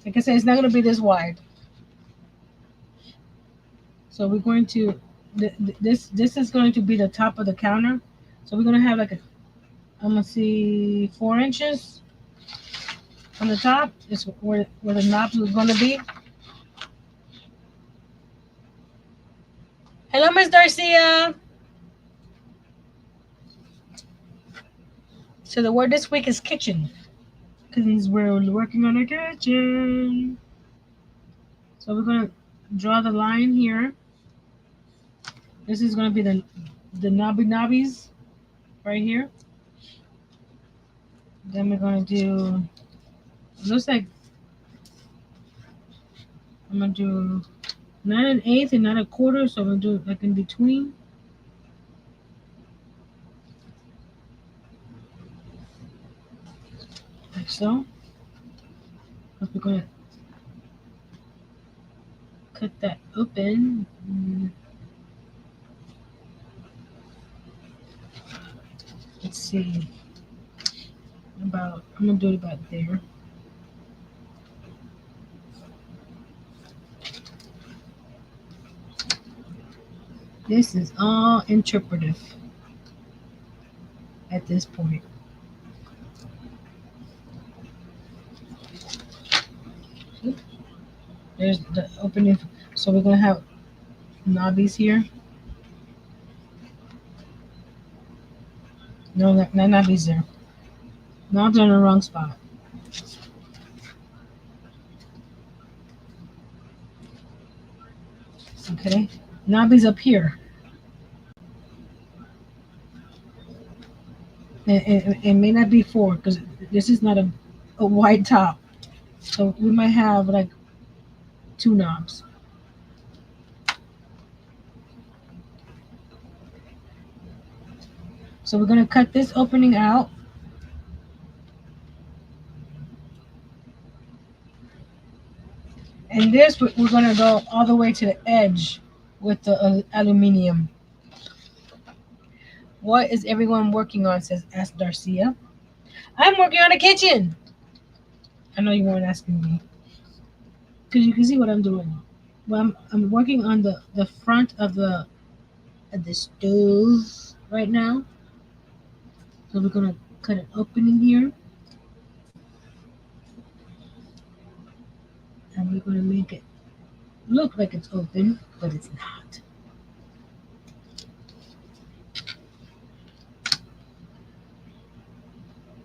Like I said, it's not going to be this wide. So we're going to this is going to be the top of the counter. So we're going to have like a I'm going to see 4 inches on the top. Is where the knobs are going to be. Hello, Miss Darcia. So the word this week is kitchen because we're working on a kitchen. So we're gonna draw the line here. This is gonna be the knobbies right here. Then we're gonna do. It looks like I'm gonna do not an eighth and not a quarter, so I'm gonna do like in between. Like so. We're gonna cut that open. Let's see. I'm gonna do it about there. This is all interpretive at this point. There's the opening. So we're gonna have knobbies here. No, not knobbies there. Knobs are in the wrong spot. Okay, knobbies up here. And it may not be four because this is not a wide top. So we might have like two knobs. So we're gonna cut this opening out. And this we're gonna go all the way to the edge with the aluminium. What is everyone working on? Asked Darcia. I'm working on a kitchen. I know you weren't asking me because you can see what I'm doing. Well, I'm working on the front of the stove right now. So we're gonna cut an opening here, and we're gonna make it look like it's open, but it's not.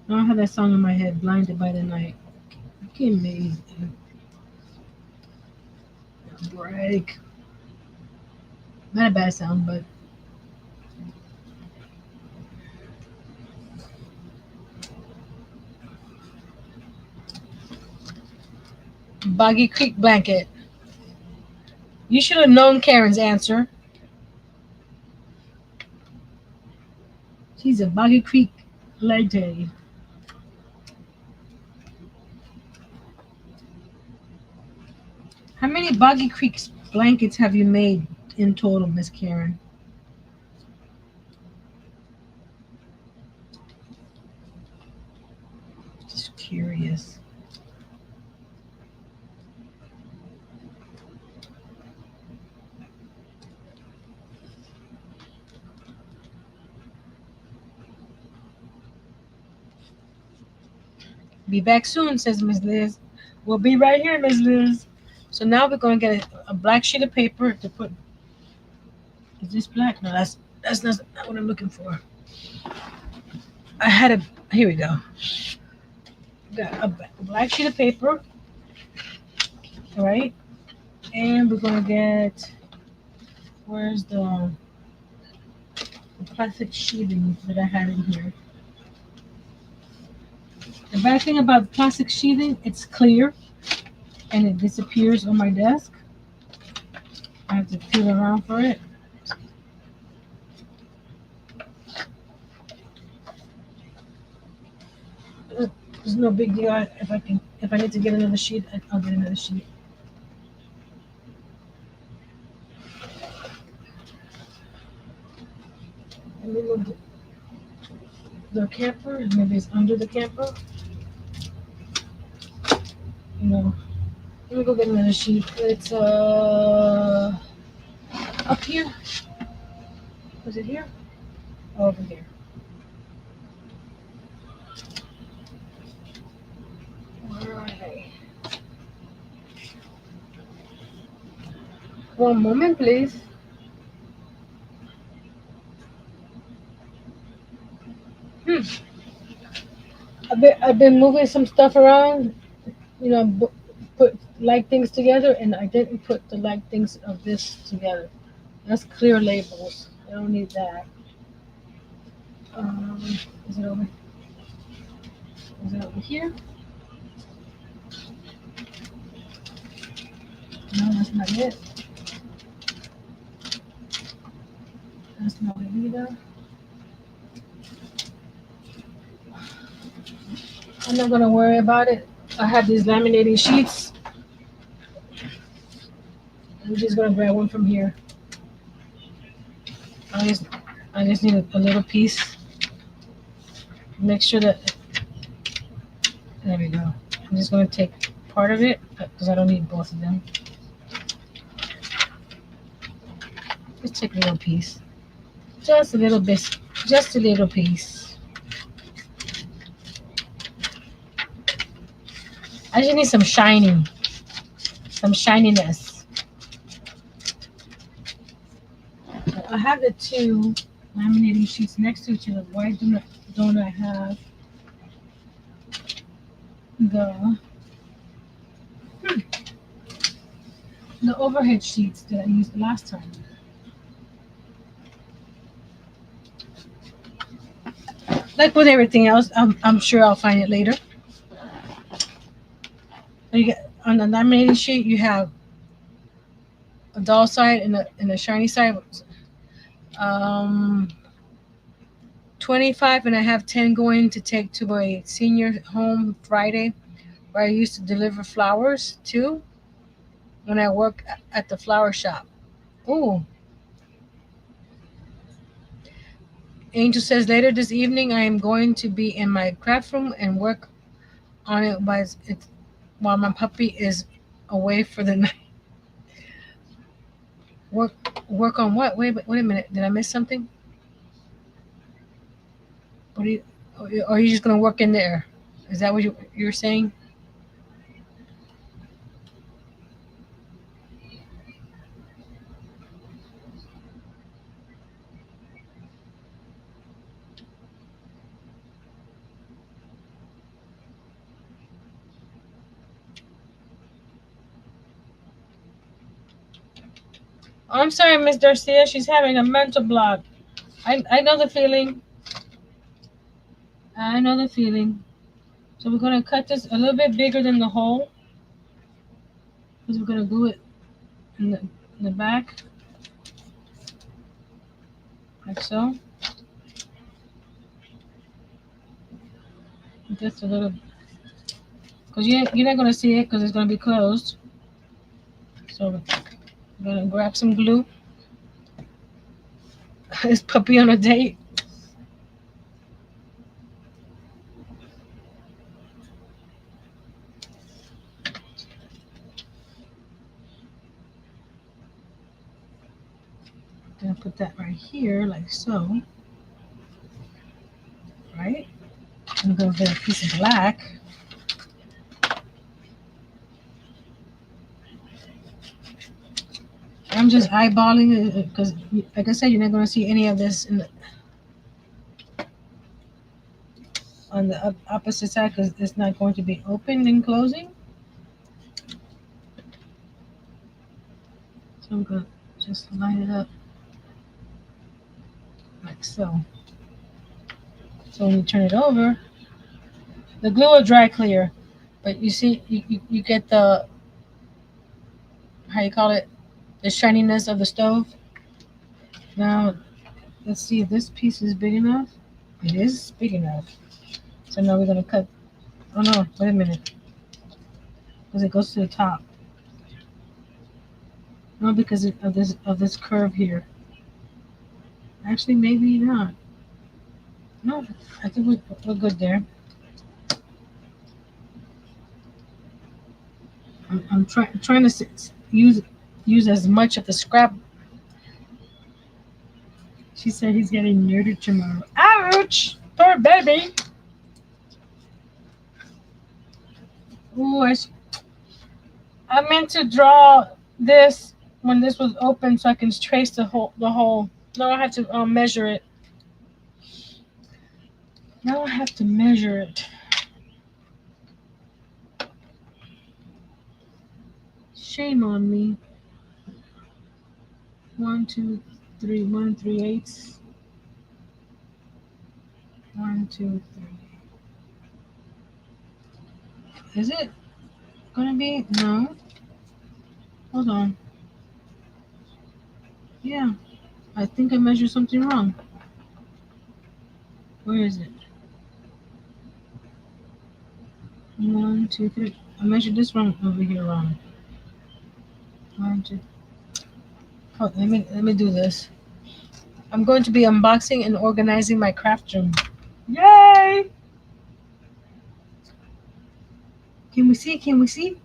Now I have that song in my head, "Blinded by the Night." Give me a break. Not a bad song, but Boggy Creek blanket. You should have known Karen's answer. She's a Boggy Creek lady. How many Boggy Creek blankets have you made in total, Miss Karen? Just curious. Be back soon, says Miss Liz. We'll be right here, Miss Liz. So now we're gonna get a black sheet of paper to put. Is this black? No, that's not what I'm looking for. I had a. Here we go. Got a black sheet of paper, all right? And we're gonna get. Where's the plastic sheathing that I had in here? The bad thing about the plastic sheathing, it's clear and it disappears on my desk. I have to feel around for it. There's no big deal. If I need to get another sheet, I'll get another sheet. And then the camper, maybe it's under the camper. No. Let me go get another sheet. It's up here. Was it here? Oh, over here. Where are they? One moment, please. Hmm. I've been moving some stuff around, you know, put like things together, and I didn't put the like things of this together. That's clear labels. I don't need that. Um, is it over? Is it over here? No, that's not it. That's not it either. I'm not gonna worry about it. I have these laminating sheets. I'm just gonna grab one from here. I just, I just need a little piece. Make sure that there we go. I'm just gonna take part of it because I don't need both of them. Just take a little piece. Just a little bit. Just a little piece. I just need some shining. Some shininess. I have the two laminating sheets next to each other. Why don't I have the the overhead sheets that I used last time? Like with everything else, I'm sure I'll find it later. You get, on the laminating sheet, you have a dull side and a shiny side. Um, 25, and I have 10 going to take to my senior home Friday, where I used to deliver flowers to when I work at the flower shop. Ooh, Angel says later this evening I am going to be in my craft room and work on it while my puppy is away for the night. Work work on what? Wait a minute. Did I miss something? What are you? Or are you just gonna work in there? Is that what you're saying? Oh, I'm sorry, Miss Garcia. She's having a mental block. I know the feeling. I know the feeling. So we're gonna cut this a little bit bigger than the hole because we're gonna glue it in the back, like so. this a little, because you're not gonna see it because it's gonna be closed. So I'm gonna grab some glue. Is puppy on a date? Gonna put that right here, like so. Right. I'm gonna get a piece of black. I'm just eyeballing it because, like I said, you're not gonna see any of this on the opposite side because it's not going to be open and closing. So I'm gonna just line it up like so. So when you turn it over, the glue will dry clear, but you see, you get the, how you call it, the shininess of the stove. Now let's see if this piece is big enough. It is big enough. So now we're gonna cut. Oh no, wait a minute, because it goes to the top. No, because of this curve here. Actually, maybe not. No, I think we're good there. I'm trying to use as much of the scrap. She said he's getting neutered tomorrow. Ouch! Poor baby. Ooh, I meant to draw this when this was open so I can trace the whole. Now I have to measure it. Now I have to measure it. Shame on me. 1, 2, 3, 1 3/8. 1, 2, 3. Is it gonna be? No. Hold on. Yeah, I think I measured something wrong. Where is it? 1, 2, 3. I measured this wrong over here wrong. 1, 2. Oh, let me do this. I'm going to be unboxing and organizing my craft room. Yay! Can we see? Can we see?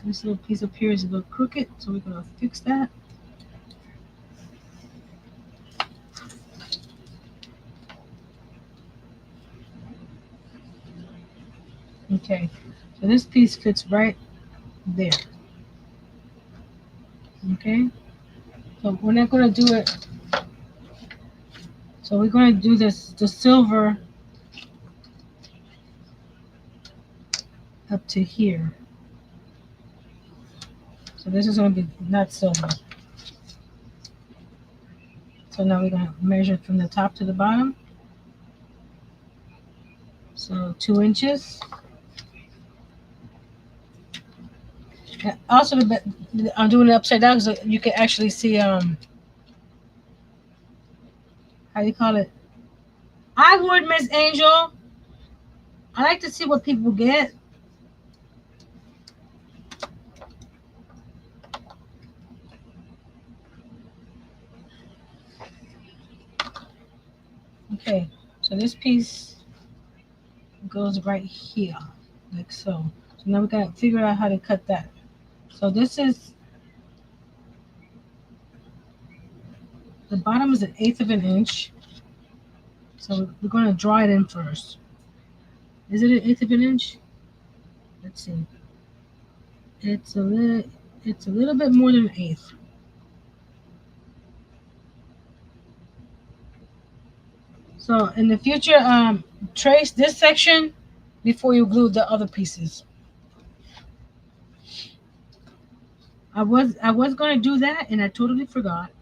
This little piece up here is a little crooked, so we're gonna fix that. Okay, so this piece fits right there. Okay, so we're not gonna do it. So we're gonna do the silver up to here. So this is gonna be not silver. So now we're gonna measure from the top to the bottom. So 2 inches. Also, I'm doing it upside down so you can actually see how you call it. I would, Miss Angel. I like to see what people get. Okay, so this piece goes right here, like so. So now we gotta figure out how to cut that. So this is, the bottom is 1/8 of an inch. So we're gonna draw it in first. Is it 1/8 of an inch? Let's see. It's a little, it's a little bit more than 1/8. So in the future, trace this section before you glue the other pieces. I was gonna do that and I totally forgot.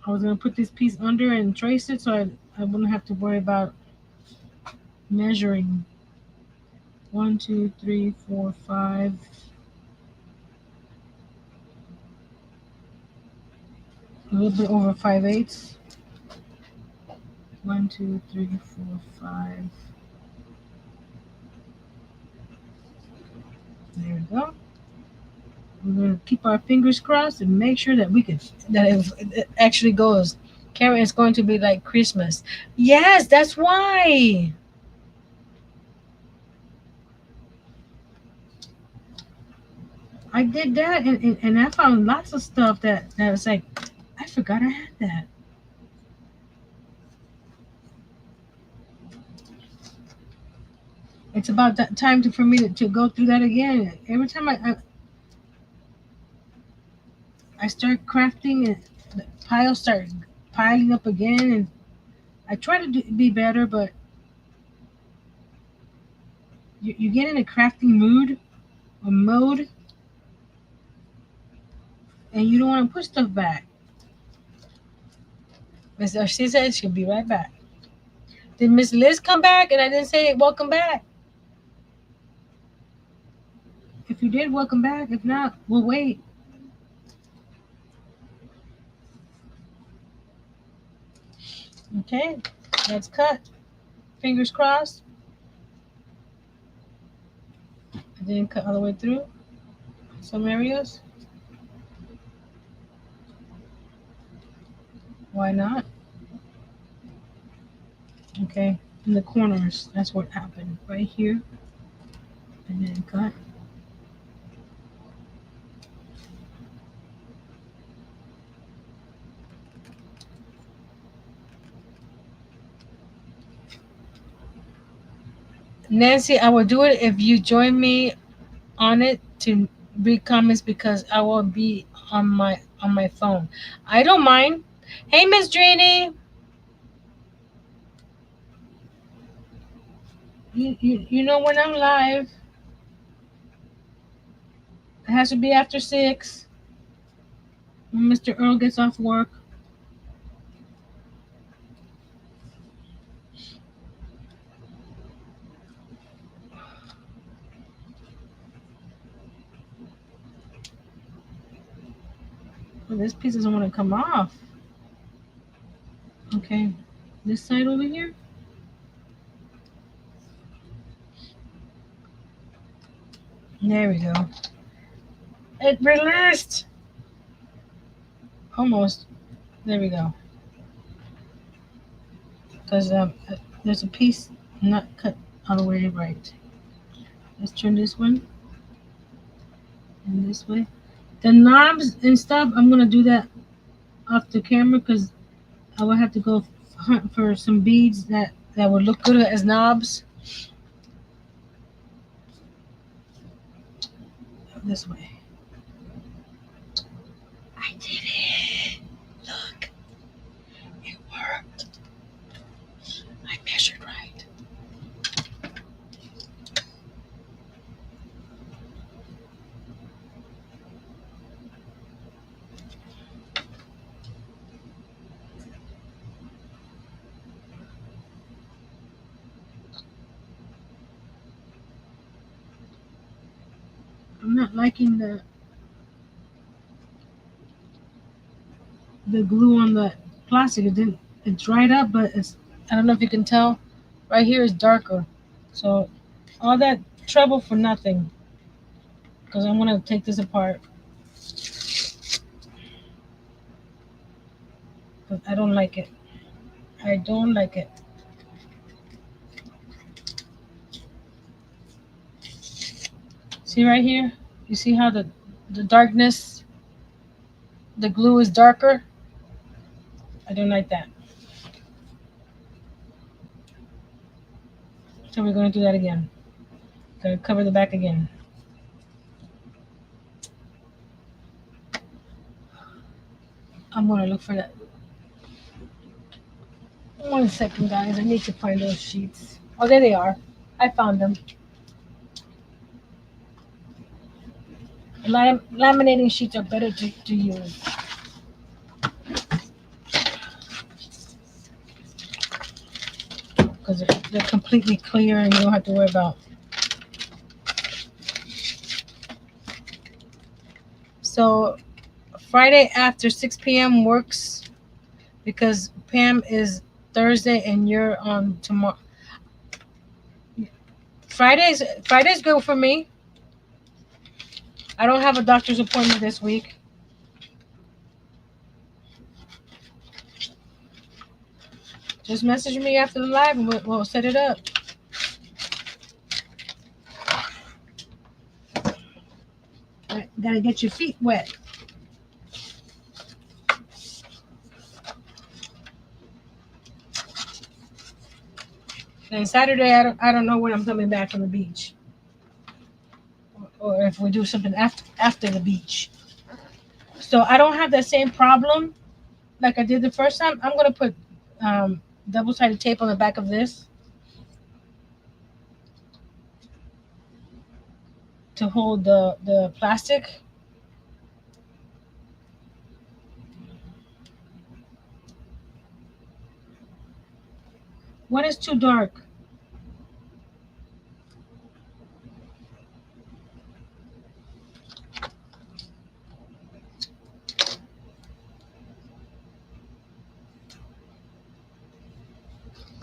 I was gonna put this piece under and trace it so I wouldn't have to worry about measuring 1, 2, 3, 4, 5. A little bit over 5/8. 1, 2, 3, 4, 5. There we go. We're gonna keep our fingers crossed and make sure that we can that it actually goes. Karen, it's going to be like Christmas. Yes, that's why. I did that and I found lots of stuff that was like, I forgot I had that. It's about that time for me to go through that again. Every time I start crafting and the piles start piling up again, and I try to be better, but you get in a crafting mood or mode, and you don't want to put stuff back. Miss she said she'll be right back. Did Miss Liz come back? And I didn't say welcome back. If you did, welcome back. If not, we'll wait. Okay, let's cut. Fingers crossed. I didn't cut all the way through some areas. Why not? Okay, in the corners, that's what happened. Right here, and then cut. Nancy, I will do it if you join me on it to read comments because I will be on my phone. I don't mind. Hey, Miss Drini, you know when I'm live, it has to be after 6 when Mr. Earl gets off work. Well, this piece doesn't want to come off. Okay, this side over here. There we go. It released. Almost. There we go. Because there's a piece not cut all the way right. Let's turn this one and this way. The knobs and stuff, I'm gonna do that off the camera because I will have to go hunt for some beads that would look good as knobs. This way. I did it. Look, it worked. I measured right. I'm not liking the glue on the plastic. It dried up, but it's I don't know if you can tell. Right here is darker. So all that trouble for nothing. Because I'm gonna take this apart. But I don't like it. I don't like it. See right here? You see how the darkness, the glue is darker? I don't like that. So we're gonna do that again. Gonna cover the back again. I'm gonna look for that. 1 second, guys. I need to find those sheets. Oh, there they are. I found them. Laminating sheets are better to use. because they're completely clear and you don't have to worry about. So Friday after 6 p.m. works because Pam is Thursday and you're on tomorrow. Friday's good for me. I don't have a doctor's appointment this week. Just message me after the live and we'll set it up. Gotta get your feet wet. And Saturday, I don't know when I'm coming back from the beach, or if we do something after the beach. So I don't have that same problem like I did the first time. I'm gonna put double-sided tape on the back of this to hold the plastic. When it's too dark,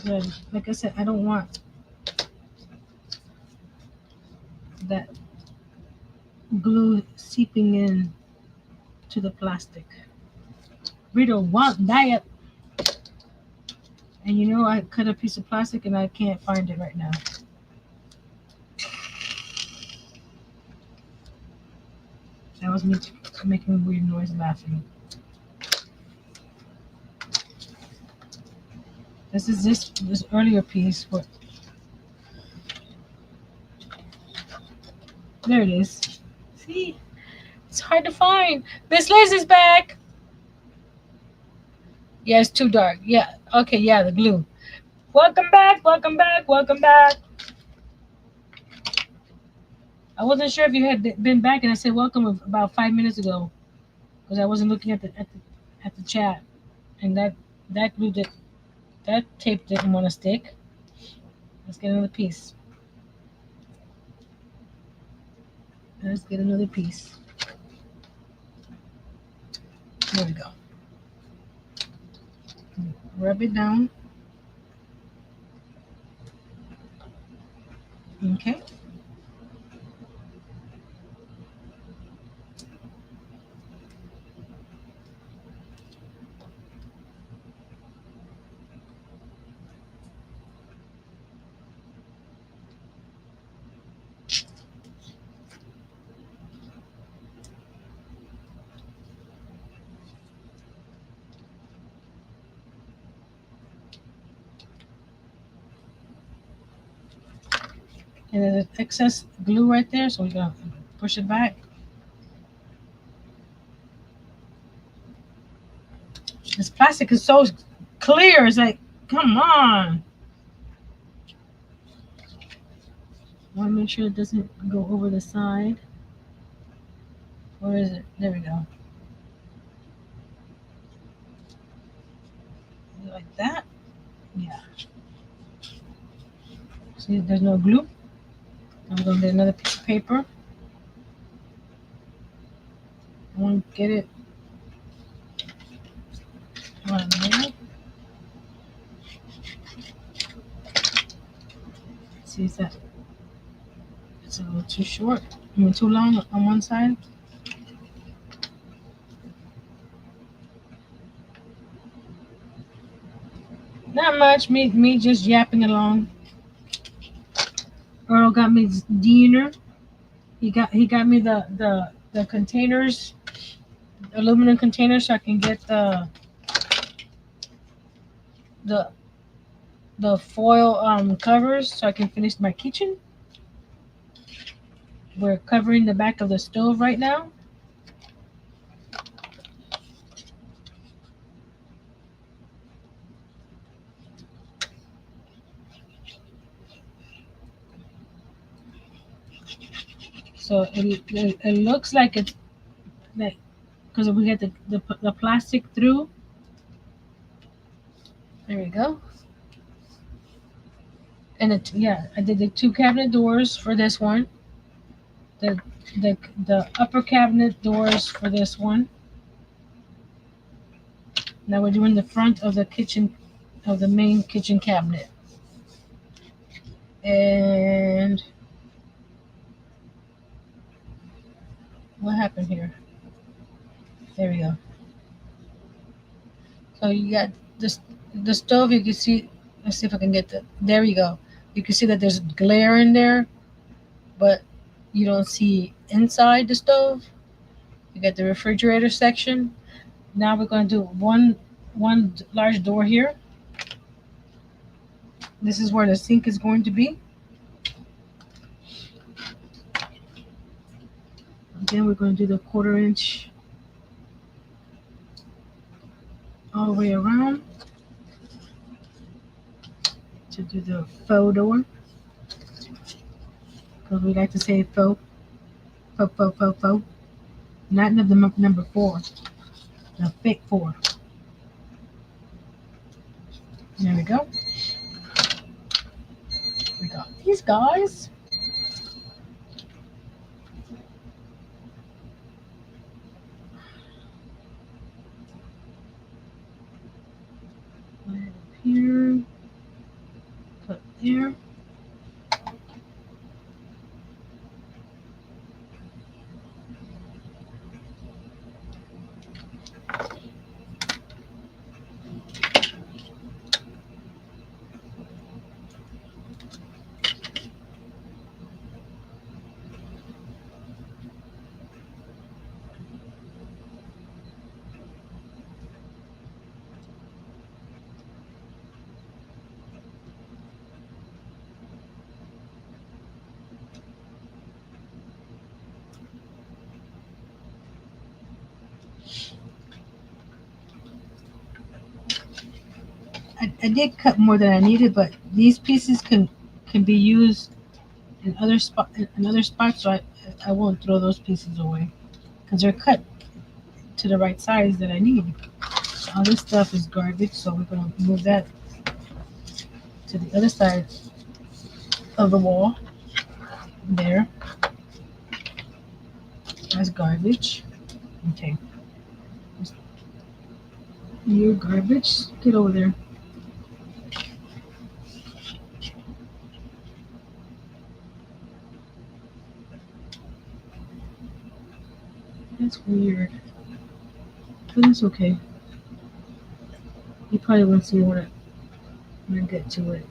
good. Like I said, I don't want that glue seeping in to the plastic. We don't want that. And you know, I cut a piece of plastic and I can't find it right now. That was me making a weird noise laughing. This is this earlier piece. There it is. See? It's hard to find. Miss Liz is back. Yeah, it's too dark. Yeah. Okay, yeah, the glue. Welcome back, welcome back, welcome back. I wasn't sure if you had been back, and I said welcome about 5 minutes ago because I wasn't looking at the chat, and that glue that tape didn't want to stick. Let's get another piece. Let's get another piece. There we go. Rub it down. Okay. And there's excess glue right there, so we're gonna push it back. This plastic is so clear. It's like, come on. I want to make sure it doesn't go over the side. Where is it? There we go. Like that. Yeah. See, there's no glue. I'm going to get another piece of paper. I want to get it on there. See, it's a little too short. I mean, too long on one side. Not much. Me just yapping along. Earl got me dinner. He got me the containers, aluminum containers, so I can get the the foil covers, so I can finish my kitchen. We're covering the back of the stove right now. So it looks like it's like because we get the plastic through. There we go. And yeah, I did the two cabinet doors for this one. The the upper cabinet doors for this one. Now we're doing the front of the kitchen, of the main kitchen cabinet. And what happened here? There we go. So you got this, the stove. You can see. Let's see if I can get the. There you go. You can see that there's glare in there, but you don't see inside the stove. You got the refrigerator section. Now we're going to do one large door here. This is where the sink is going to be. Then we're going to do the 1/4 inch all the way around to do the faux door, because we like to say faux, faux, faux, faux, faux. Not number 4, the fake 4. There we go. We got these guys. Put it up here. Put there. I did cut more than I needed, but these pieces can be used in other spots, so I won't throw those pieces away because they're cut to the right size that I need. All this stuff is garbage, so we're gonna move that to the other side of the wall. There, that's garbage. Okay, you're garbage. Get over there. That's weird, but it's okay. You probably won't see when I get to it.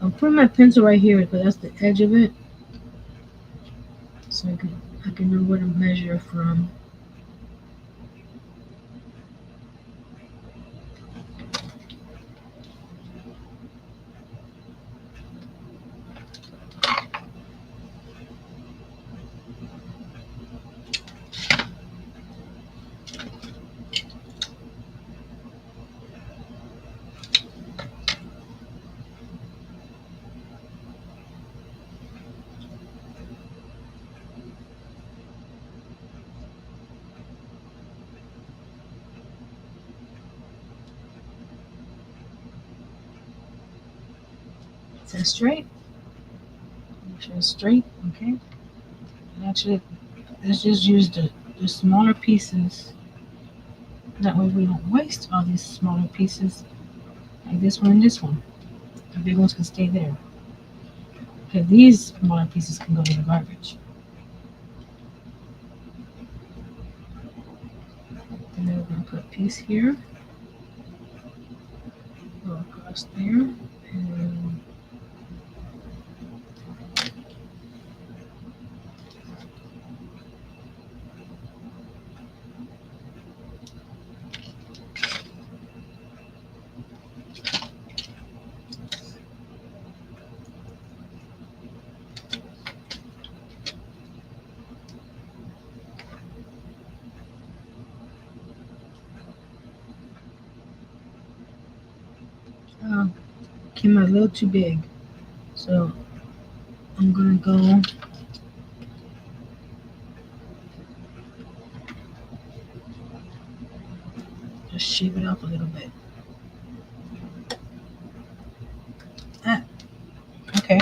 I'm putting my pencil right here because that's the edge of it, so I can know where to measure from. Is that straight? Make sure it's straight. Okay. And actually, let's just use the smaller pieces. That way we don't waste all these smaller pieces, like this one and this one. The big ones can stay there. Okay, these smaller pieces can go to the garbage. And then we're gonna put a piece here, go across there, and came out a little too big. So I'm gonna go just shave it off a little bit. Ah, okay.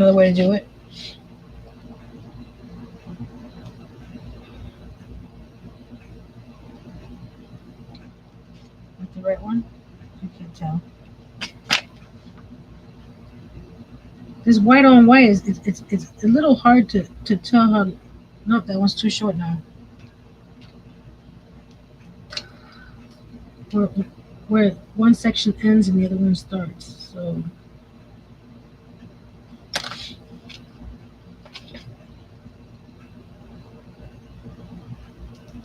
another way to do it. That's the right one. I can't tell. This white on white is it's a little hard to tell how. No, that one's too short now. Where where one section ends and the other one starts. So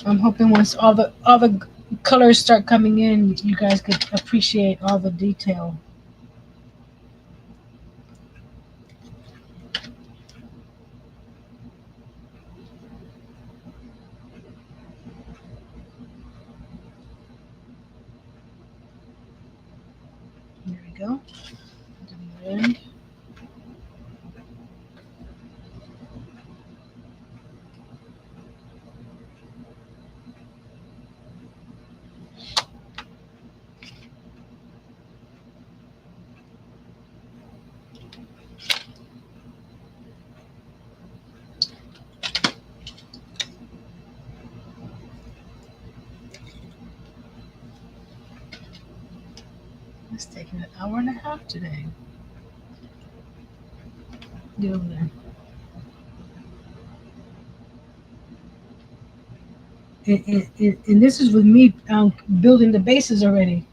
I'm hoping once all the colors start coming in, you guys could appreciate all the detail. There we go. To the end. It's taking an hour and a half today. Get over there. And this is with me building the bases already.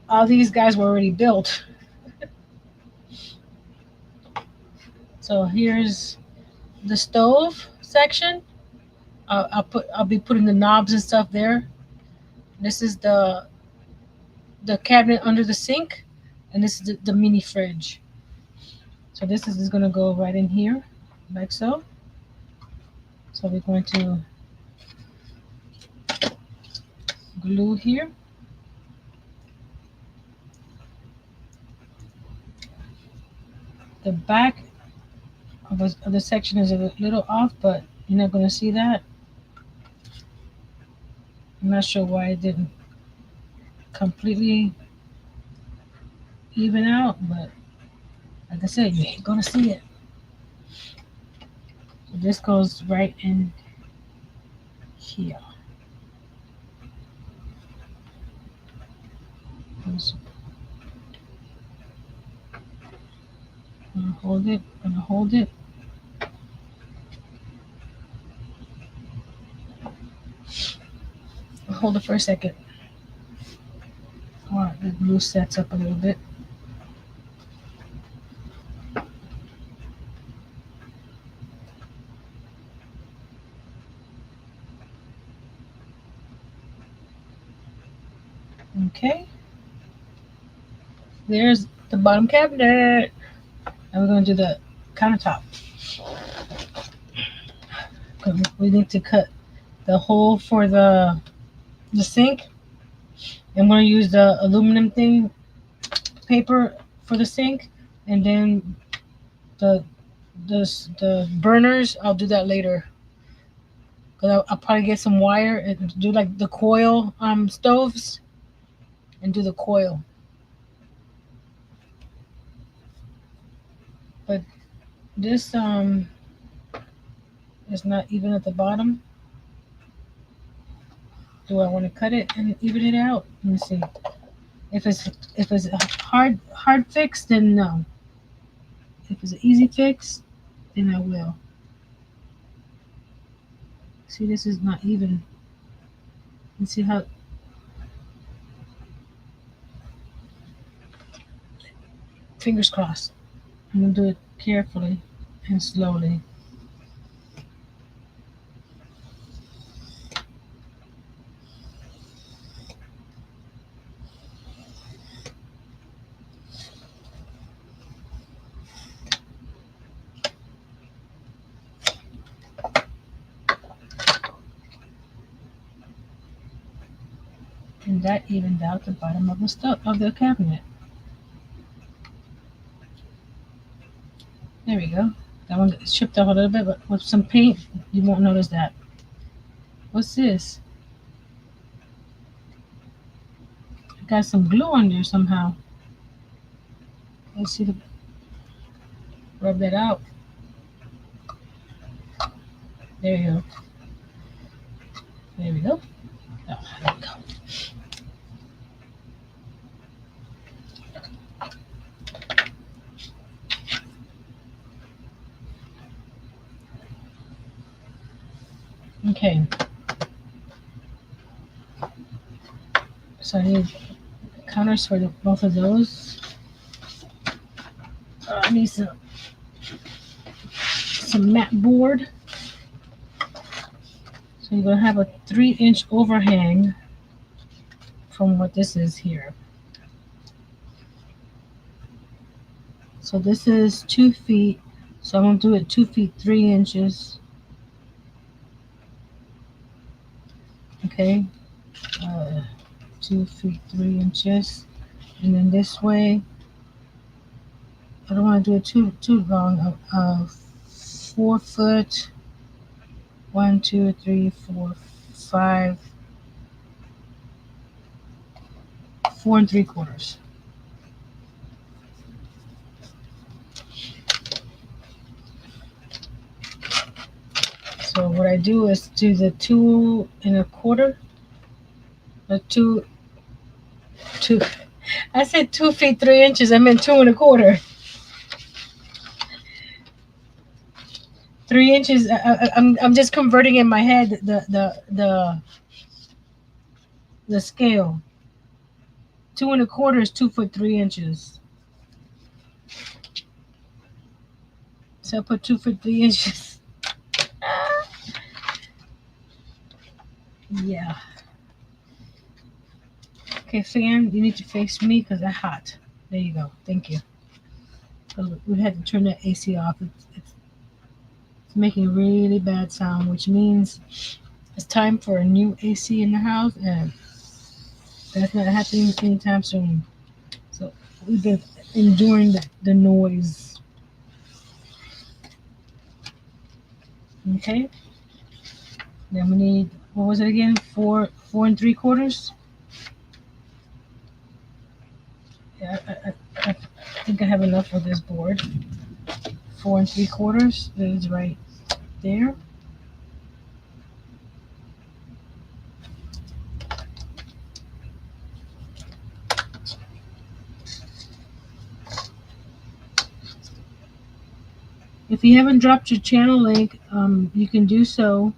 All these guys were already built. So here's the stove section. I'll be putting the knobs and stuff there. This is the cabinet under the sink, and this is the mini fridge. So this is going to go right in here, like so. So we're going to glue here. The back of the section is a little off, but you're not going to see that. I'm not sure why it didn't completely even out, but like I said, you ain't going to see it. So this goes right in here. I'm gonna hold it. Hold it for a second. Alright, the glue sets up a little bit. Okay. There's the bottom cabinet. And we're gonna do the countertop. We need to cut the hole for the sink. I'm gonna use the aluminum thing paper for the sink, and then the the burners. I'll do that later. Cause I'll probably get some wire and do like the coil stoves, and do the coil. But this is not even at the bottom. Do I want to cut it and even it out? Let me see. If it's a hard fix, then no. If it's an easy fix, then I will. See, this is not even. You see how? Fingers crossed. I'm gonna do it carefully and slowly. And that evened out the bottom of the cabinet. There we go. That one chipped off a little bit, but with some paint, you won't notice that. What's this? I got some glue on there somehow. Let's see the. Rub that out. There you go. There we go. Oh, there we go. Okay. So I need counters for both of those. I need some mat board. So you're gonna have a 3-inch overhang from what this is here. So this is 2 feet. So I'm gonna do it 2 feet 3 inches. Okay, 2 feet 3 inches, and then this way. I don't want to do it too long. 4 foot. 1, 2, 3, 4, 5. 4 3/4. So what I do is do the 2 1/4. The two. I said 2 feet 3 inches. I meant 2 1/4. 3 inches. I'm just converting in my head the scale. 2 1/4 is 2 foot 3 inches. So I put 2 foot 3 inches. Yeah. Okay, fan, you need to face me because I'm hot. There you go. Thank you. We had to turn that AC off. It's making a really bad sound, which means it's time for a new AC in the house, and that's not happening anytime soon. So we've been enduring the noise. Okay. Then we need, what was it again? 4 3/4. Yeah, I think I have enough for this board. 4 3/4 is right there. If you haven't dropped your channel link, you can do so.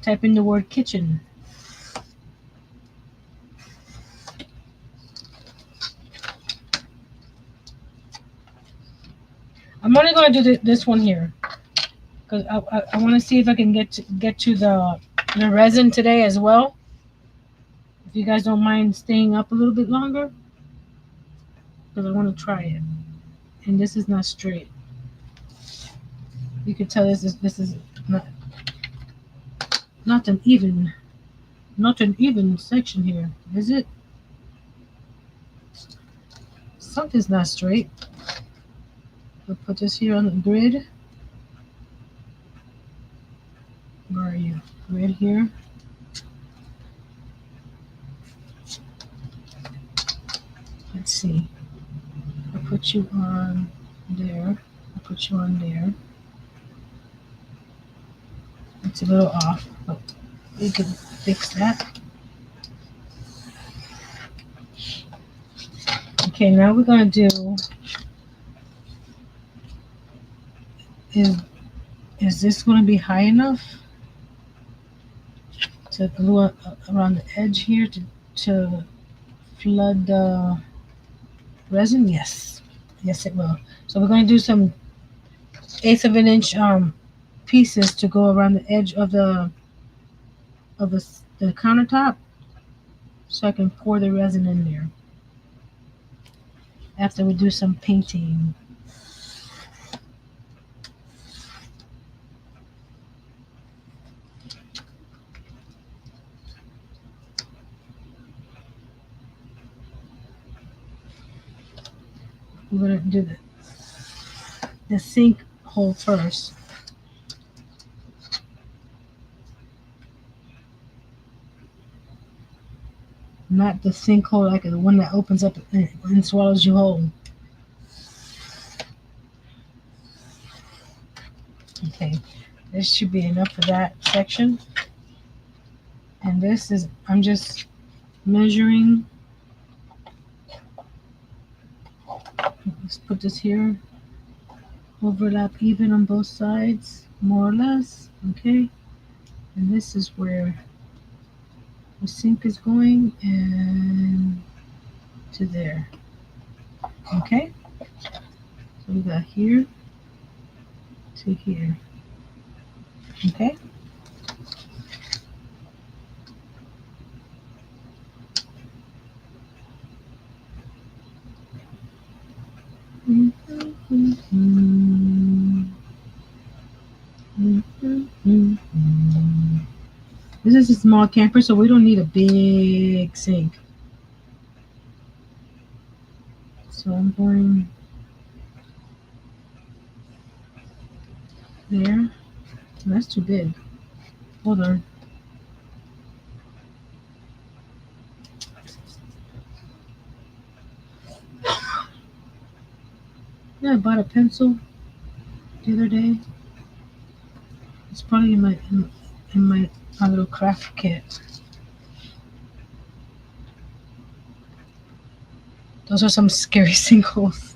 Type in the word kitchen. I'm only going to do this one here because I want to see if I can get to the resin today as well. If you guys don't mind staying up a little bit longer, because I want to try it. And this is not straight. You can tell this is not an even section here, is it? Something's not straight. We'll put this here on the grid. Where are you? Grid here. Let's see. I'll put you on there. I'll put you on there. It's a little off, but we can fix that. Okay, now we're gonna do is this gonna be high enough to glue around the edge here to flood the resin? Yes, yes it will. So we're gonna do some 1/8 of an inch pieces to go around the edge of the countertop, so I can pour the resin in there after we do some painting. We're gonna do the sink hole first. Not the sinkhole like the one that opens up and swallows you whole. Okay, this should be enough for that section. And this is, I'm just measuring. Let's put this here. Overlap even on both sides, more or less. Okay, and this is where the sink is going and to there. Okay, so we got here to here. Okay, this is a small camper, so we don't need a big sink. So I'm going there. That's too big. Hold on. Yeah, I bought a pencil the other day. It's probably in my little craft kit. Those are some scary sinkholes.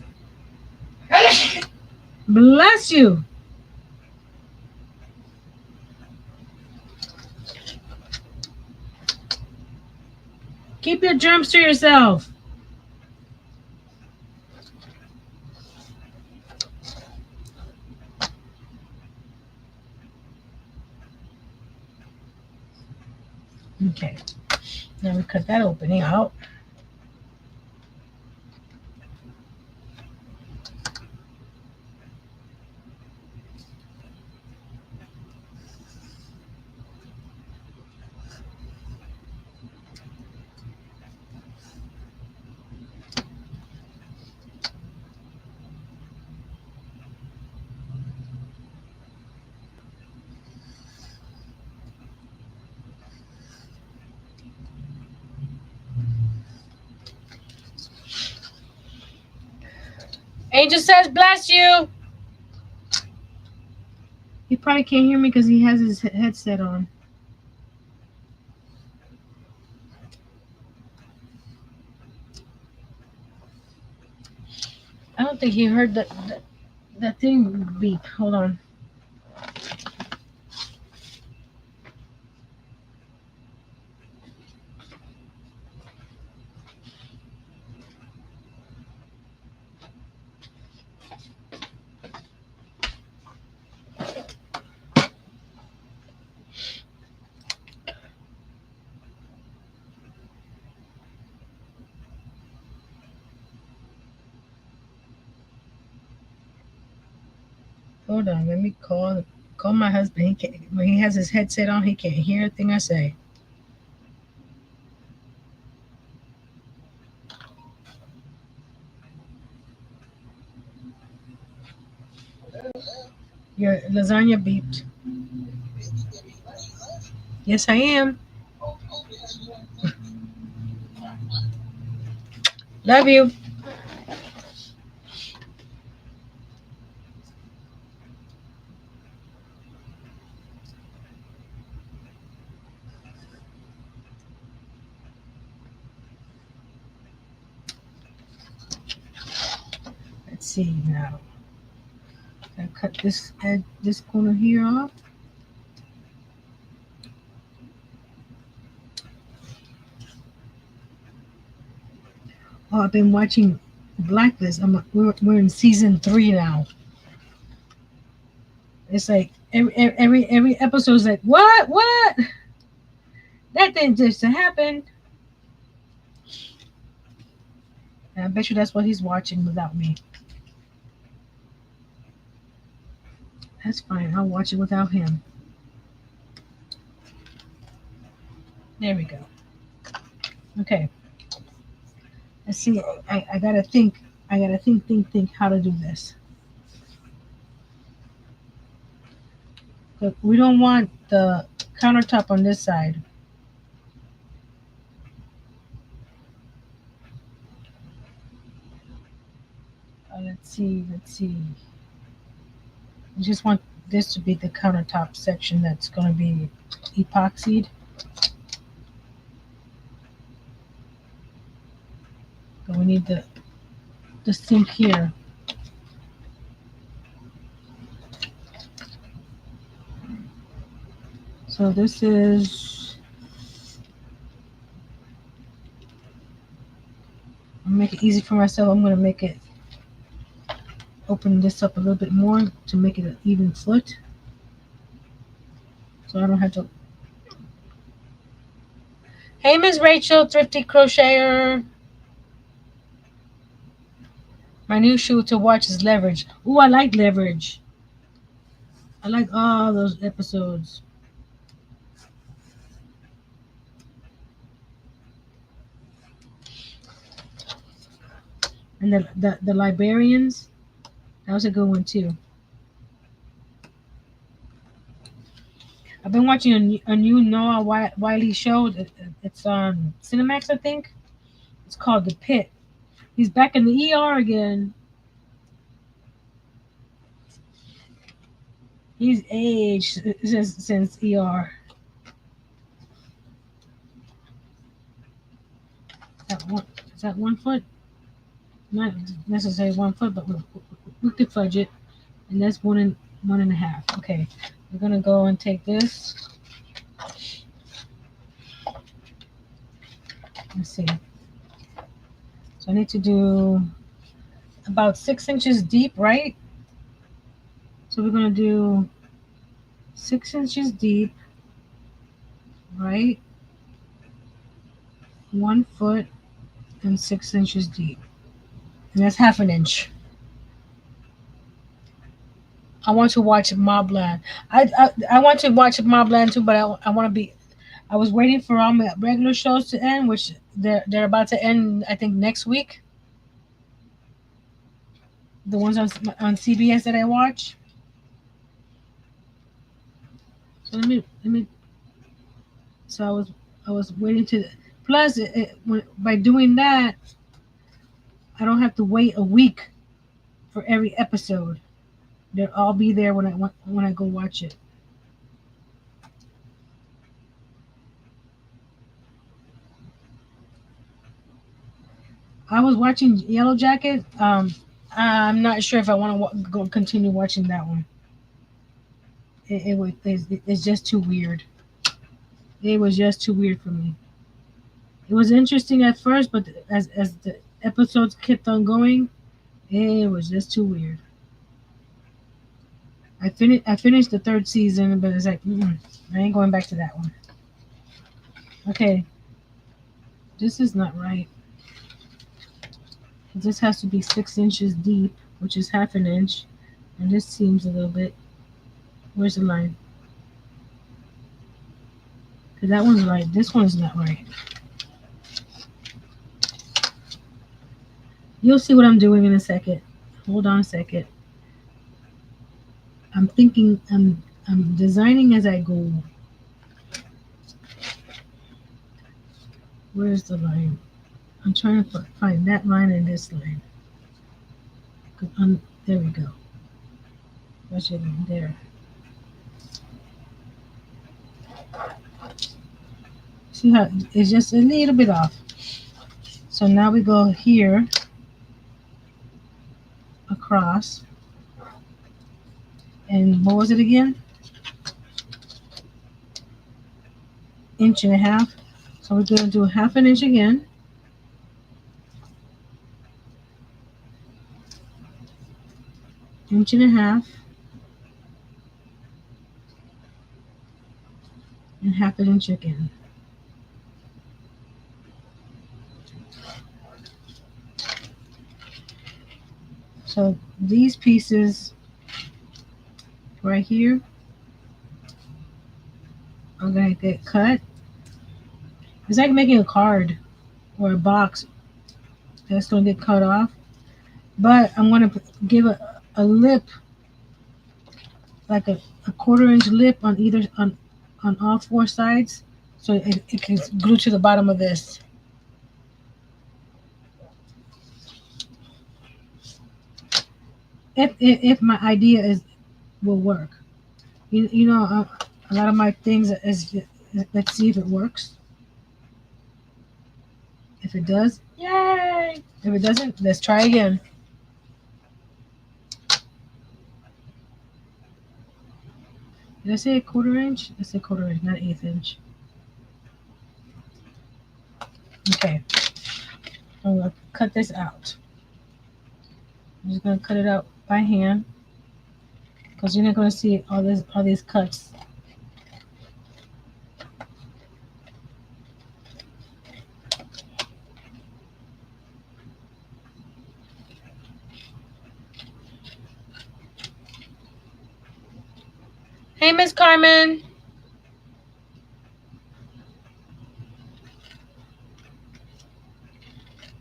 Bless you. Keep your germs to yourself. Okay. Now we cut that opening out. Angel says, bless you. He probably can't hear me because he has his headset on. I don't think he heard that thing beep. Hold on. Hold on. Let me call my husband. He can't, when he has his headset on, he can't hear a thing I say. Your lasagna beeped. Yes, I am. Love you. Let's see now. I cut this corner here off. Oh, I've been watching Blacklist. We're in season 3 now. It's like every episode is like, what? That didn't just happen. And I bet you that's what he's watching without me. That's fine. I'll watch it without him. There we go. Okay. Let's see. I gotta think. I gotta think how to do this. Look, we don't want the countertop on this side. Let's see. We just want this to be the countertop section that's going to be epoxied. But we need the sink here. So this is, I'll make it easy for myself. I'm going to make it, open this up a little bit more to make it an even foot. So I don't have to. Hey, Miss Rachel, Thrifty Crocheter. My new show to watch is Leverage. Ooh, I like Leverage. I like all those episodes. And the Librarians, that was a good one too. I've been watching a new Noah Wiley show. It's on Cinemax, I think. It's called The Pit. He's back in the ER again. He's aged since ER. Is that 1 foot? Not necessarily 1 foot, but we could fudge it. And that's 1.5. Okay, we're gonna go and take this. Let's see. So I need to do about 6 inches deep, right? So we're gonna do 6 inches deep, right? 1 foot and 6 inches deep, and that's half an inch. I want to watch Mobland. I want to watch Mobland too, but I want to be. I was waiting for all my regular shows to end, which they're about to end. I think next week. The ones on CBS that I watch. So let me. So I was waiting to. Plus, by doing that, I don't have to wait a week for every episode. They'll all be there when I go watch it. I was watching Yellow Jacket. I'm not sure if I want to go continue watching that one. It's just too weird. It was just too weird for me. It was interesting at first, but as the episodes kept on going, it was just too weird. I finished the third season, but it's like I ain't going back to that one. Okay, this is not right. This has to be 6 inches deep, which is half an inch, and this seems a little bit. Where's the line? Because that one's right. This one's not right. You'll see what I'm doing in a second. Hold on a second. I'm thinking. I'm designing as I go. Where's the line? I'm trying to find that line and this line. There we go. What's it in there? See how it's just a little bit off. So now we go here across. And what was it again? 1.5 inches. So we're going to do half an inch again. Inch and a half. And half an inch again. So these pieces right here are going to get cut. It's like making a card or a box that's going to get cut off. But I'm going to give a lip, like a 1/4 inch lip on all four sides, so it can glue to the bottom of this. If my idea will work. You know, a lot of my things is, let's see if it works. If it does, yay! If it doesn't, let's try again. Did I say a quarter inch? I said quarter inch, not eighth inch. Okay, I'm gonna cut this out. I'm just gonna cut it out by hand because you're not gonna see all these cuts. Hey, Miss Carmen.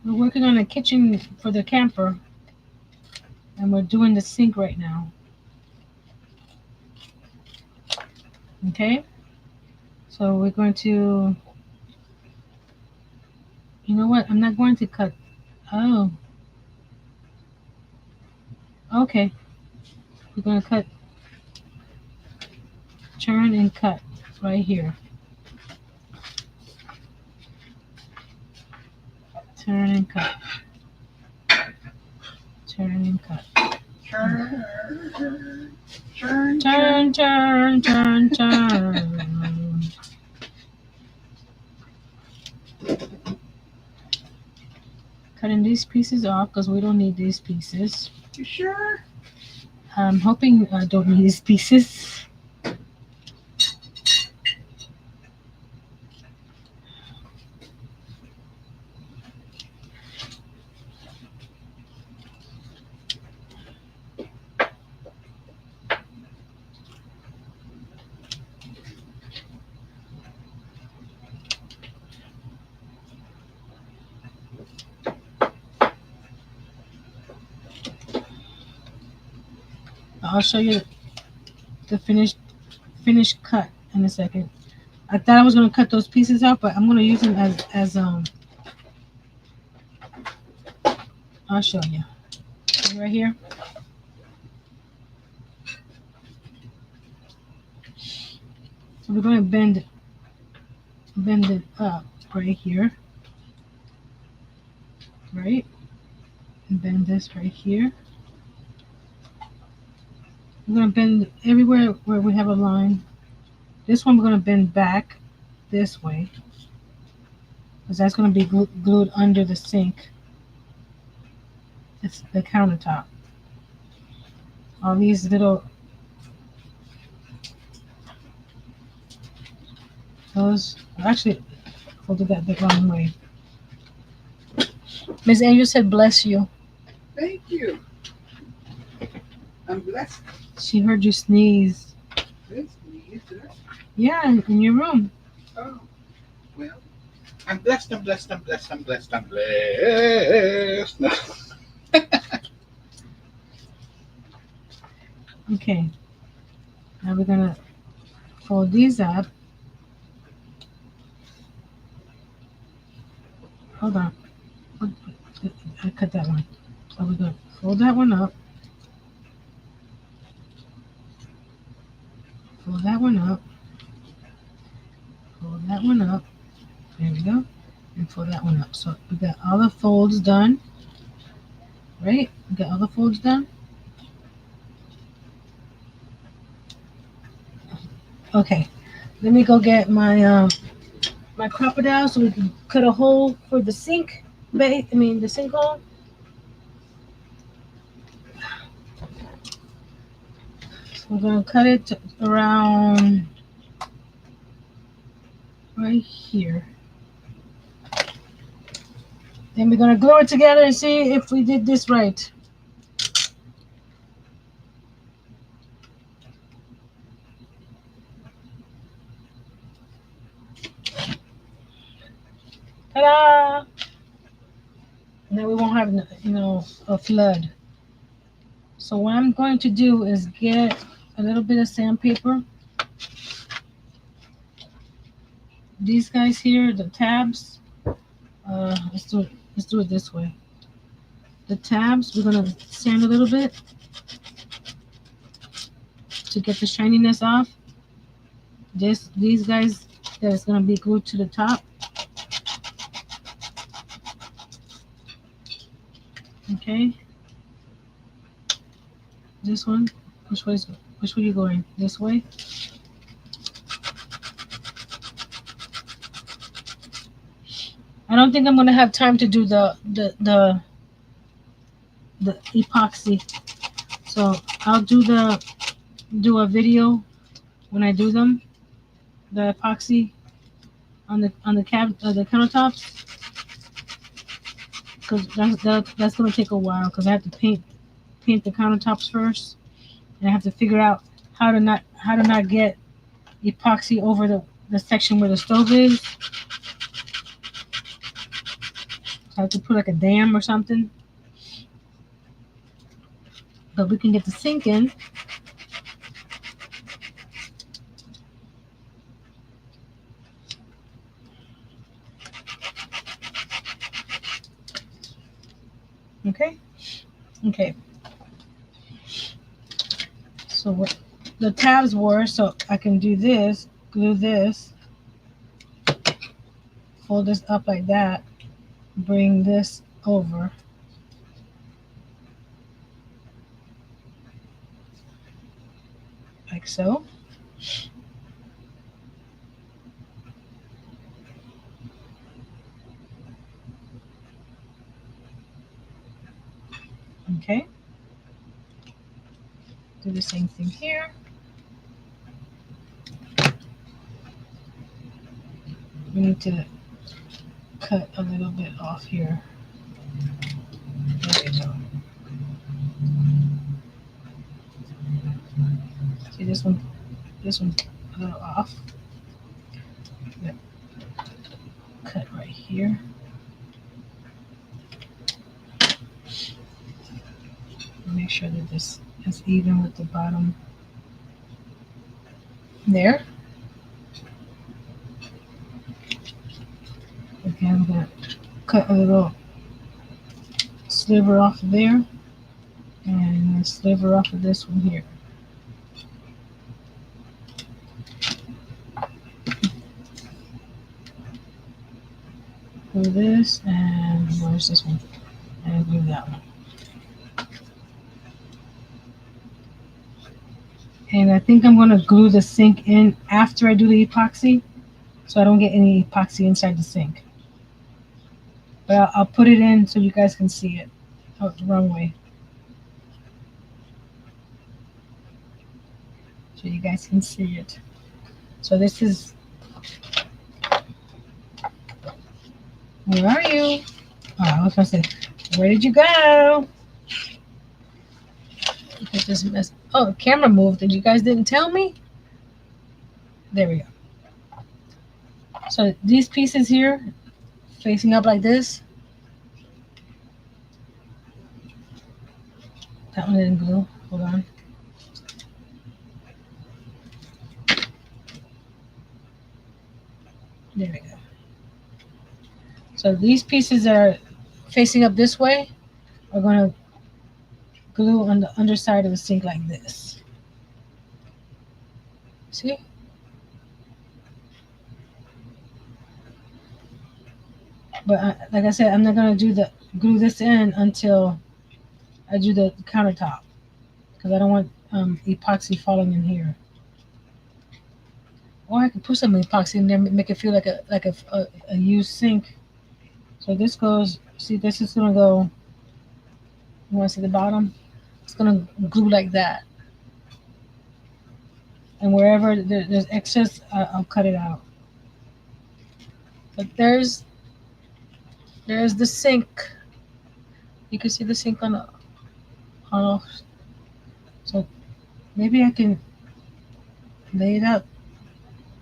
We're working on a kitchen for the camper, and we're doing the sink right now. Okay, so we're going to. You know what? I'm not going to cut. Oh, okay. We're gonna cut, turn and cut right here. Turn and cut. Turn and cut. Turn, Turn, turn, turn, turn. Cutting these pieces off because we don't need these pieces. You sure? I'm hoping I don't need these pieces. I'll show you the finished cut in a second. I thought I was gonna cut those pieces out, but I'm gonna use them as. I'll show you. See right here. So we're gonna bend it up right here, right? And bend this right here. We're gonna bend everywhere where we have a line. This one we're gonna bend back this way, because that's gonna be glued under the sink. It's the countertop. All these little those actually folded that the wrong way. Miss Angel said, "Bless you." Thank you. I'm blessed. She heard you sneeze. This me, sir. Yeah, in your room. Oh, well, I'm blessed. I'm blessed. I'm blessed. I'm blessed. I'm blessed. No. Okay. Now we're gonna fold these up. Hold on. I cut that one. So we're gonna fold that one up. Fold that one up. Fold that one up. There we go. And fold that one up. So we got all the folds done. Right? We got all the folds done. Okay. Let me go get my crocodile so we can cut a hole for the sink bay. I mean the sink hole. So we're gonna cut it around right here. Then we're gonna glue it together and see if we did this right. Ta-da! Now we won't have, a flood. So what I'm going to do is get a little bit of sandpaper. These guys here, the tabs. Let's do it this way. The tabs, we're gonna sand a little bit. to get the shininess off. These guys that is gonna be glued to the top. Okay. This one. Which way you going? This way. I don't think I'm gonna have time to do the epoxy. So I'll do a video when I do them. The epoxy on the countertops, because that's gonna take a while because I have to paint the countertops first, and I have to figure out how to not get epoxy over the section where the stove is. So I have to put like a dam or something. But we can get the sink in. Okay. Okay. So what the tabs were, so I can do this, glue this, fold this up like that, bring this over. Like so. Okay. Do the same thing here. We need to cut a little bit off here. There we go. See this one a little off. Yep. Cut right here. Make sure that this is even with the bottom. There. Okay, I'm gonna cut a little sliver off of there and a sliver off of this one here. Glue this, and where's this one? And glue that one. And I think I'm going to glue the sink in after I do the epoxy, so I don't get any epoxy inside the sink. But I'll put it in so you guys can see it. Oh, the wrong way. So you guys can see it. So this is, where are you? Oh, I was going to say, where did you go? Look at this mess. Oh, the camera moved and you guys didn't tell me? There we go. So these pieces here, facing up like this. That one didn't glue. Hold on. There we go. So these pieces that are facing up this way are going to glue on the underside of the sink like this. See? But like I said, I'm not going to glue this in until I do the countertop, because I don't want epoxy falling in here. Or I can put some epoxy in there, make it feel like a used sink. So this goes. See, this is gonna go. You want to see the bottom? It's gonna glue like that. And wherever there's excess, I'll cut it out. But there's the sink. You can see the sink on the. So maybe I can lay it out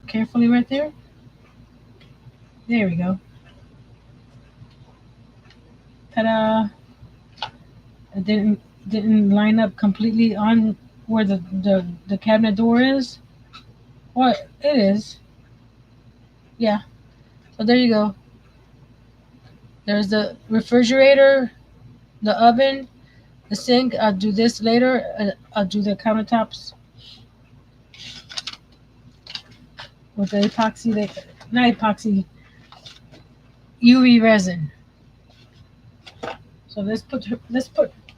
carefully right there. There we go. Ta-da! It didn't line up completely on where the cabinet door is. Or it is. Yeah. So there you go. There's the refrigerator, the oven, the sink. I'll do this later. I'll do the countertops with the epoxy, not epoxy, UV resin. So let's put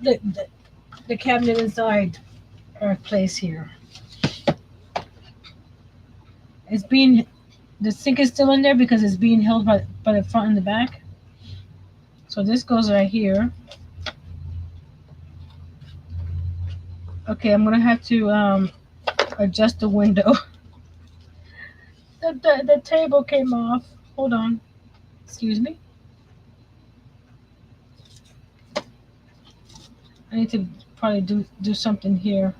the cabinet inside our place here. It's being the sink is still in there because it's being held by the front and the back. So this goes right here. Okay, I'm gonna have to adjust the window. The table came off. Hold on. Excuse me. I need to probably do something here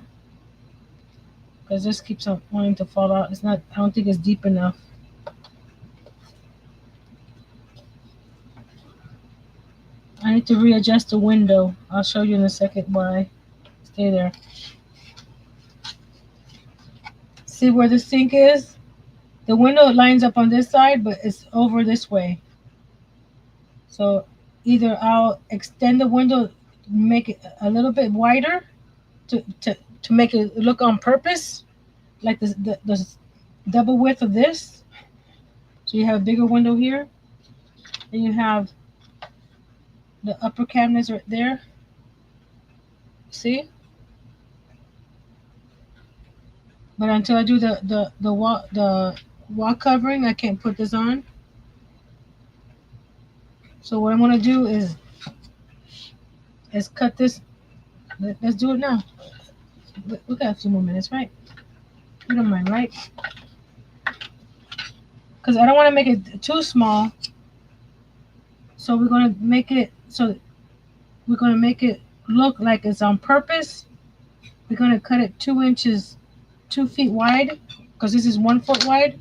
because this keeps on wanting to fall out. It's not. I don't think it's deep enough. I need to readjust the window. I'll show you in a second why. Stay there. See where the sink is? The window lines up on this side, but it's over this way. So either I'll extend the window, make it a little bit wider to make it look on purpose, like the double width of this. So you have a bigger window here. Then you have the upper cabinets right there. See? But until I do the wall covering, I can't put this on. So what I'm gonna do is cut this. Let's do it now. We got a few more minutes, right? You don't mind, right? Because I don't want to make it too small. So we're gonna make it look like it's on purpose. We're gonna cut it 2 inches, 2 feet wide, because this is 1 foot wide.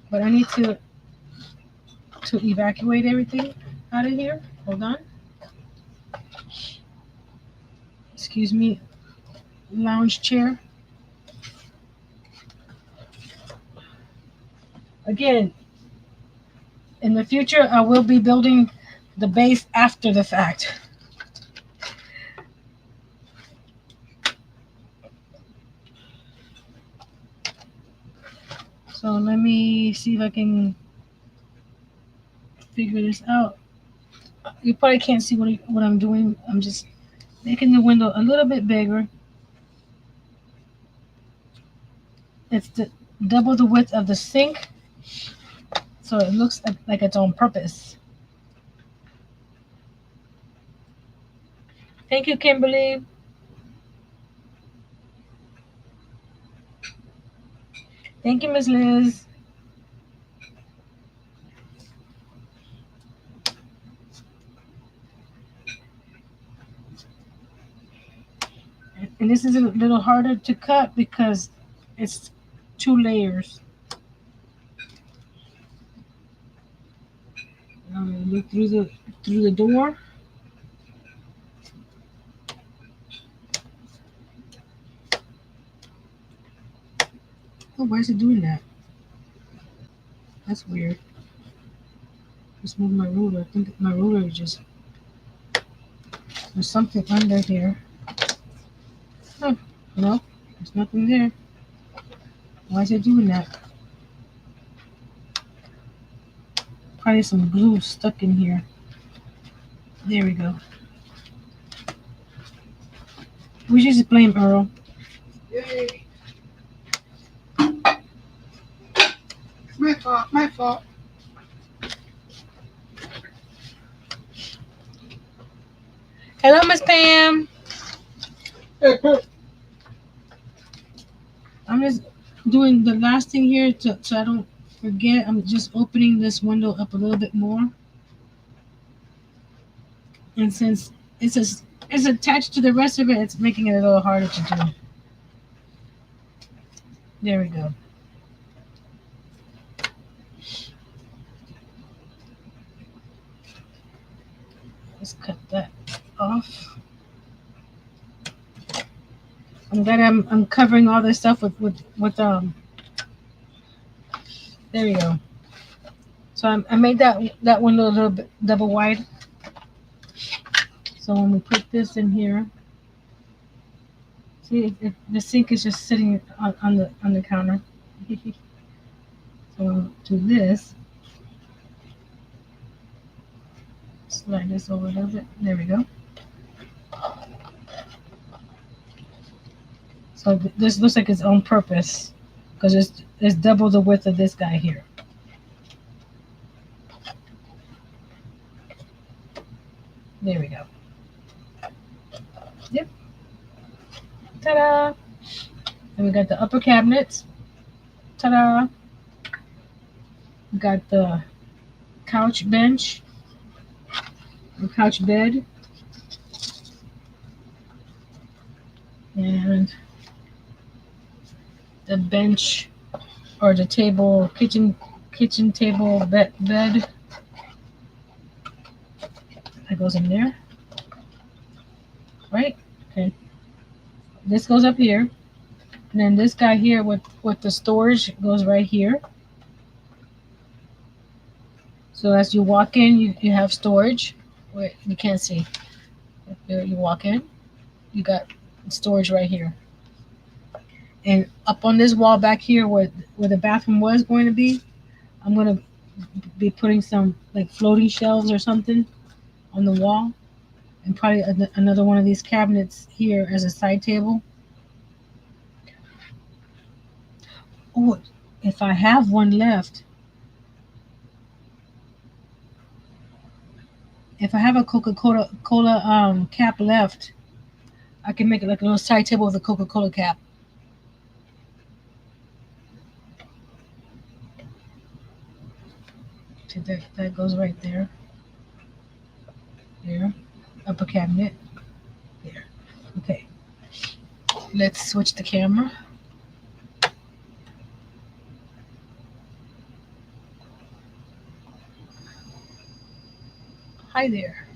But I need to evacuate everything out of here. Hold on. Excuse me, lounge chair. Again, in the future, I will be building the base after the fact. So let me see if I can figure this out. You probably can't see what I'm doing. I'm just making the window a little bit bigger. It's double the width of the sink, so it looks like it's on purpose. Thank you, Kimberly. Thank you, Miss Liz. And this is a little harder to cut because it's 2 layers. I'm gonna look through the door. Oh, why is it doing that? That's weird. Just move my ruler. I think my ruler is just there's something under here. Oh, no, there's nothing there. Why is it doing that? Probably some glue stuck in here. There we go. We just blame Earl. Yay! It's my fault. My fault. Hello, Miss Pam. I'm just doing the last thing here so I don't forget. I'm just opening this window up a little bit more. And since it's attached to the rest of it, it's making it a little harder to do. There we go. Let's cut that off. I'm glad I'm covering all this stuff with there we go. So I made that window a little bit double wide. So when we put this in here, See, the sink is just sitting on the counter. So do this. Slide this over a little bit. There we go. So this looks like it's on purpose because it's double the width of this guy here. There we go. Yep. Ta-da! And we got the upper cabinets. Ta-da! We got the couch bench, the couch bed, and the bench or the table, kitchen table bed that goes in there, right? Okay. This goes up here, and then this guy here with the storage goes right here. So as you walk in, you have storage. Wait, you can't see. You walk in, you got storage right here. And up on this wall back here where the bathroom was going to be, I'm going to be putting some like floating shelves or something on the wall. And probably another one of these cabinets here as a side table. Oh, if I have one left, if I have a Coca-Cola cap left, I can make it like a little side table with a Coca-Cola cap. So that goes right there. There. Upper cabinet. There. Okay. Let's switch the camera. Hi there.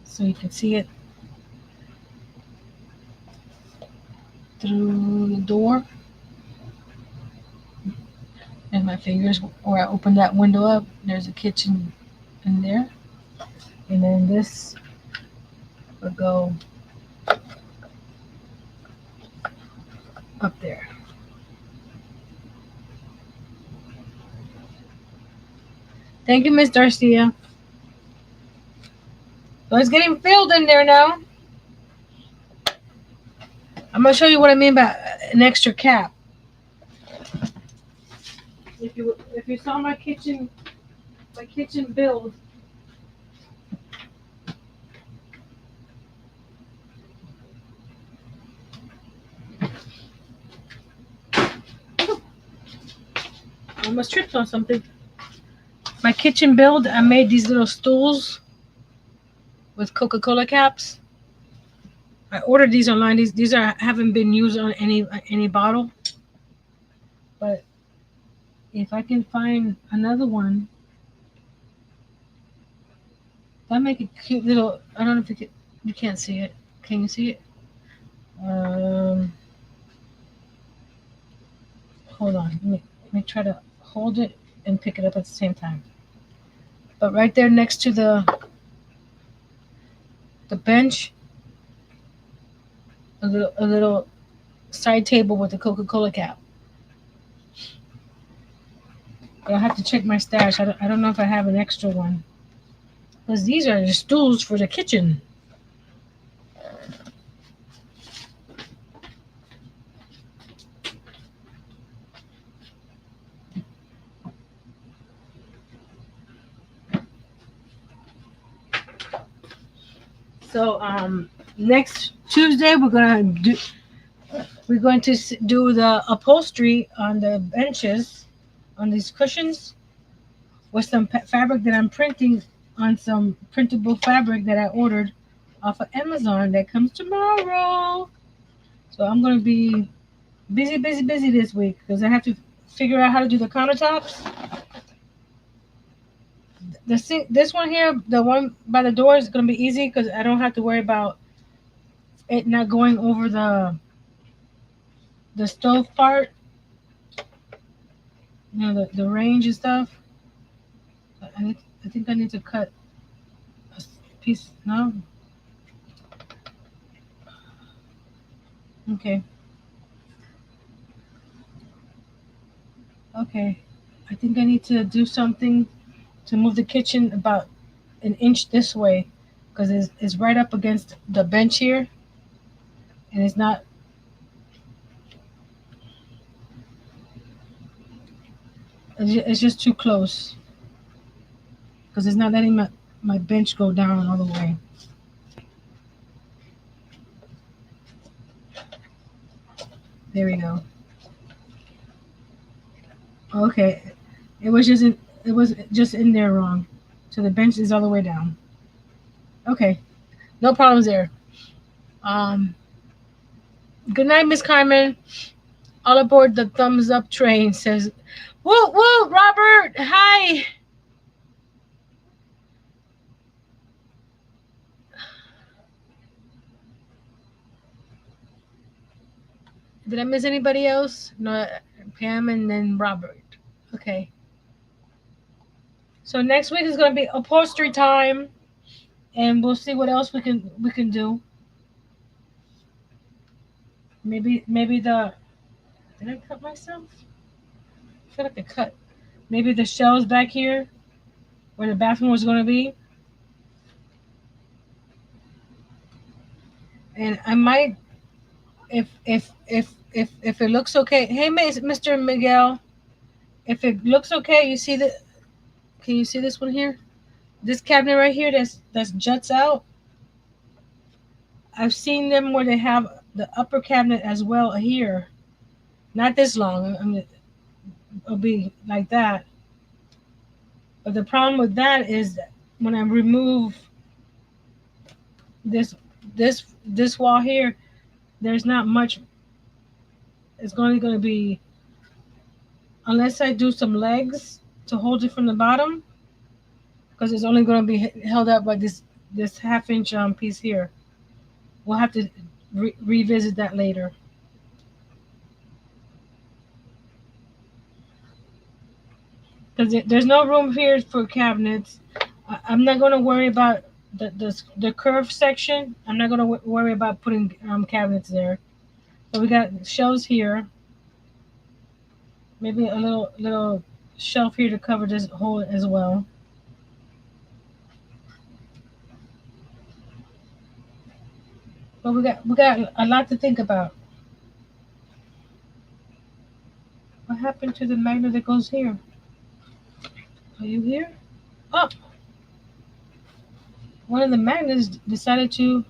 So you can see it through the door. And my fingers where I open that window up, there's a kitchen in there. And then this would go up there. Thank you, Miss Darcia. So it's getting filled in there now. I'm gonna show you what I mean by an extra cap. If you saw my kitchen build, I almost tripped on something. My kitchen build, I made these little stools with Coca-Cola caps. I ordered these online. These haven't been used on any bottle. But if I can find another one, that make a cute little. I don't know if you can't see it. Can you see it? Hold on. Let me try to hold it and pick it up at the same time. But right there next to the bench, a little side table with a Coca-Cola cap. But I'll have to check my stash. I don't know if I have an extra one. Because these are the stools for the kitchen. So next Tuesday we're going to do the upholstery on the benches, on these cushions, with some fabric that I'm printing on some printable fabric that I ordered off of Amazon that comes tomorrow. So I'm going to be busy this week because I have to figure out how to do the countertops. This one here, the one by the door, is going to be easy because I don't have to worry about it not going over the stove part. You know, the range and stuff. I think I need to cut a piece. No. Okay. Okay. I think I need to do something to move the kitchen about an inch this way because it's right up against the bench here and it's not, it's just too close because it's not letting my bench go down all the way. There we go. Okay. It was just it was just in there wrong. So the bench is all the way down. Okay. No problems there. Um Good night, Miss Carmen. All aboard the thumbs up train says, woo woo, Robert. Hi. Did I miss anybody else? No, Pam and then Robert. Okay. So next week is gonna be upholstery time, and we'll see what else we can do. Maybe the did I cut myself? I feel like I cut. Maybe the shelves back here where the bathroom was gonna be, and I might if it looks okay. Hey, Mr. Miguel, if it looks okay, you see the can you see this one here? This cabinet right here that's juts out. I've seen them where they have the upper cabinet as well here. Not this long. I mean, it'll be like that. But the problem with that is that when I remove this this wall here, there's not much. It's only going to be unless I do some legs to hold it from the bottom, because it's only going to be held up by this half-inch piece here. We'll have to revisit that later. Because there's no room here for cabinets. I'm not going to worry about the curved section. I'm not going to worry about putting cabinets there. So we got shelves here. Maybe a little shelf here to cover this hole as well. But we got a lot to think about. What happened to the magnet that goes here? Are you here? Oh, one of the magnets decided to.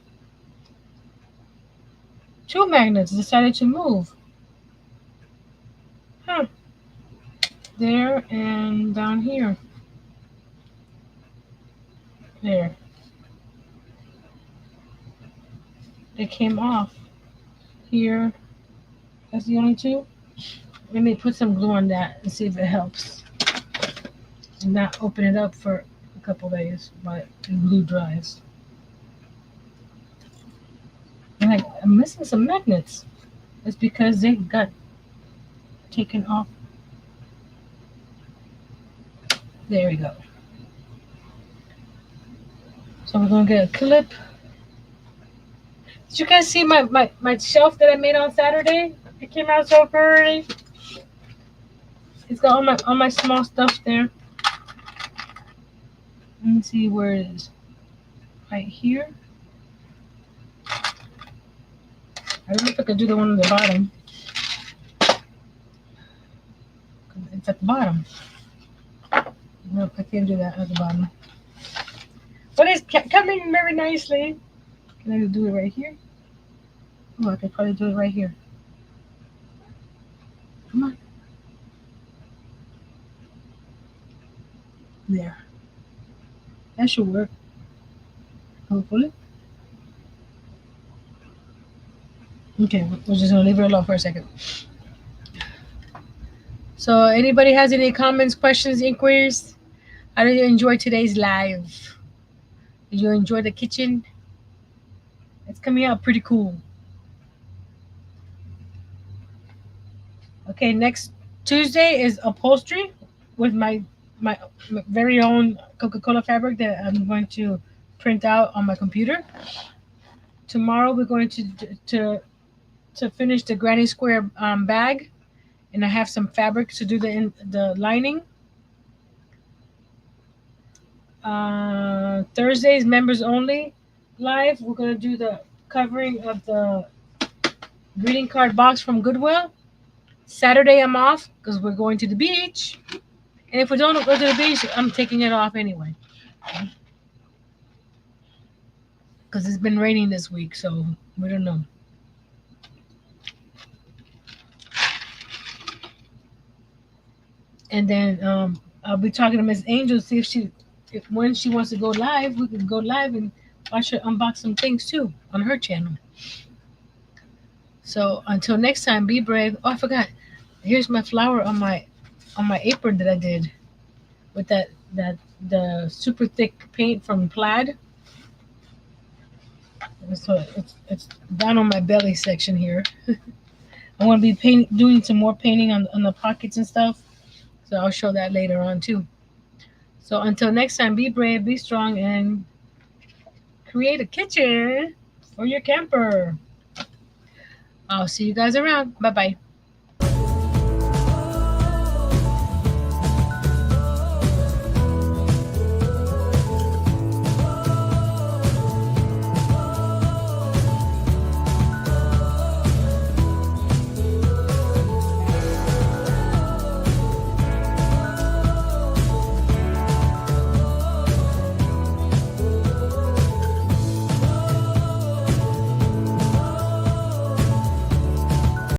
Two magnets decided to move. Huh. There and down here. There. They came off. Here. That's the only two. Let me put some glue on that and see if it helps. And not open it up for a couple days, but the glue dries. And I'm missing some magnets. It's because they got taken off. There we go. So we're gonna get a clip. Did you guys see my shelf that I made on Saturday? It came out so pretty. It's got all my small stuff there. Let me see where it is. Right here. I don't know if I could do the one on the bottom. It's at the bottom. Nope, I can't do that at the bottom. But it's coming very nicely. Can I do it right here? Oh, I could probably do it right here. Come on. There. That should work. Hopefully. Okay, we're just gonna leave it alone for a second. So, anybody has any comments, questions, inquiries? How did you enjoy today's live? Did you enjoy the kitchen? It's coming out pretty cool. Okay, next Tuesday is upholstery with my very own Coca-Cola fabric that I'm going to print out on my computer. Tomorrow we're going to to finish the granny square bag, and I have some fabric to do the lining. Thursdays members only live. We're gonna do the covering of the greeting card box from Goodwill. Saturday I'm off because we're going to the beach. And if we don't go to the beach, I'm taking it off anyway. Because it's been raining this week, so we don't know. And then I'll be talking to Miss Angel, see if when she wants to go live, we can go live and watch her unbox some things too on her channel. So until next time, be brave. Oh, I forgot. Here's my flower on my apron that I did with that the super thick paint from Plaid. So it's down on my belly section here. I'm gonna be doing some more painting on the pockets and stuff. So I'll show that later on too. So until next time, be brave, be strong, and create a kitchen for your camper. I'll see you guys around. Bye bye.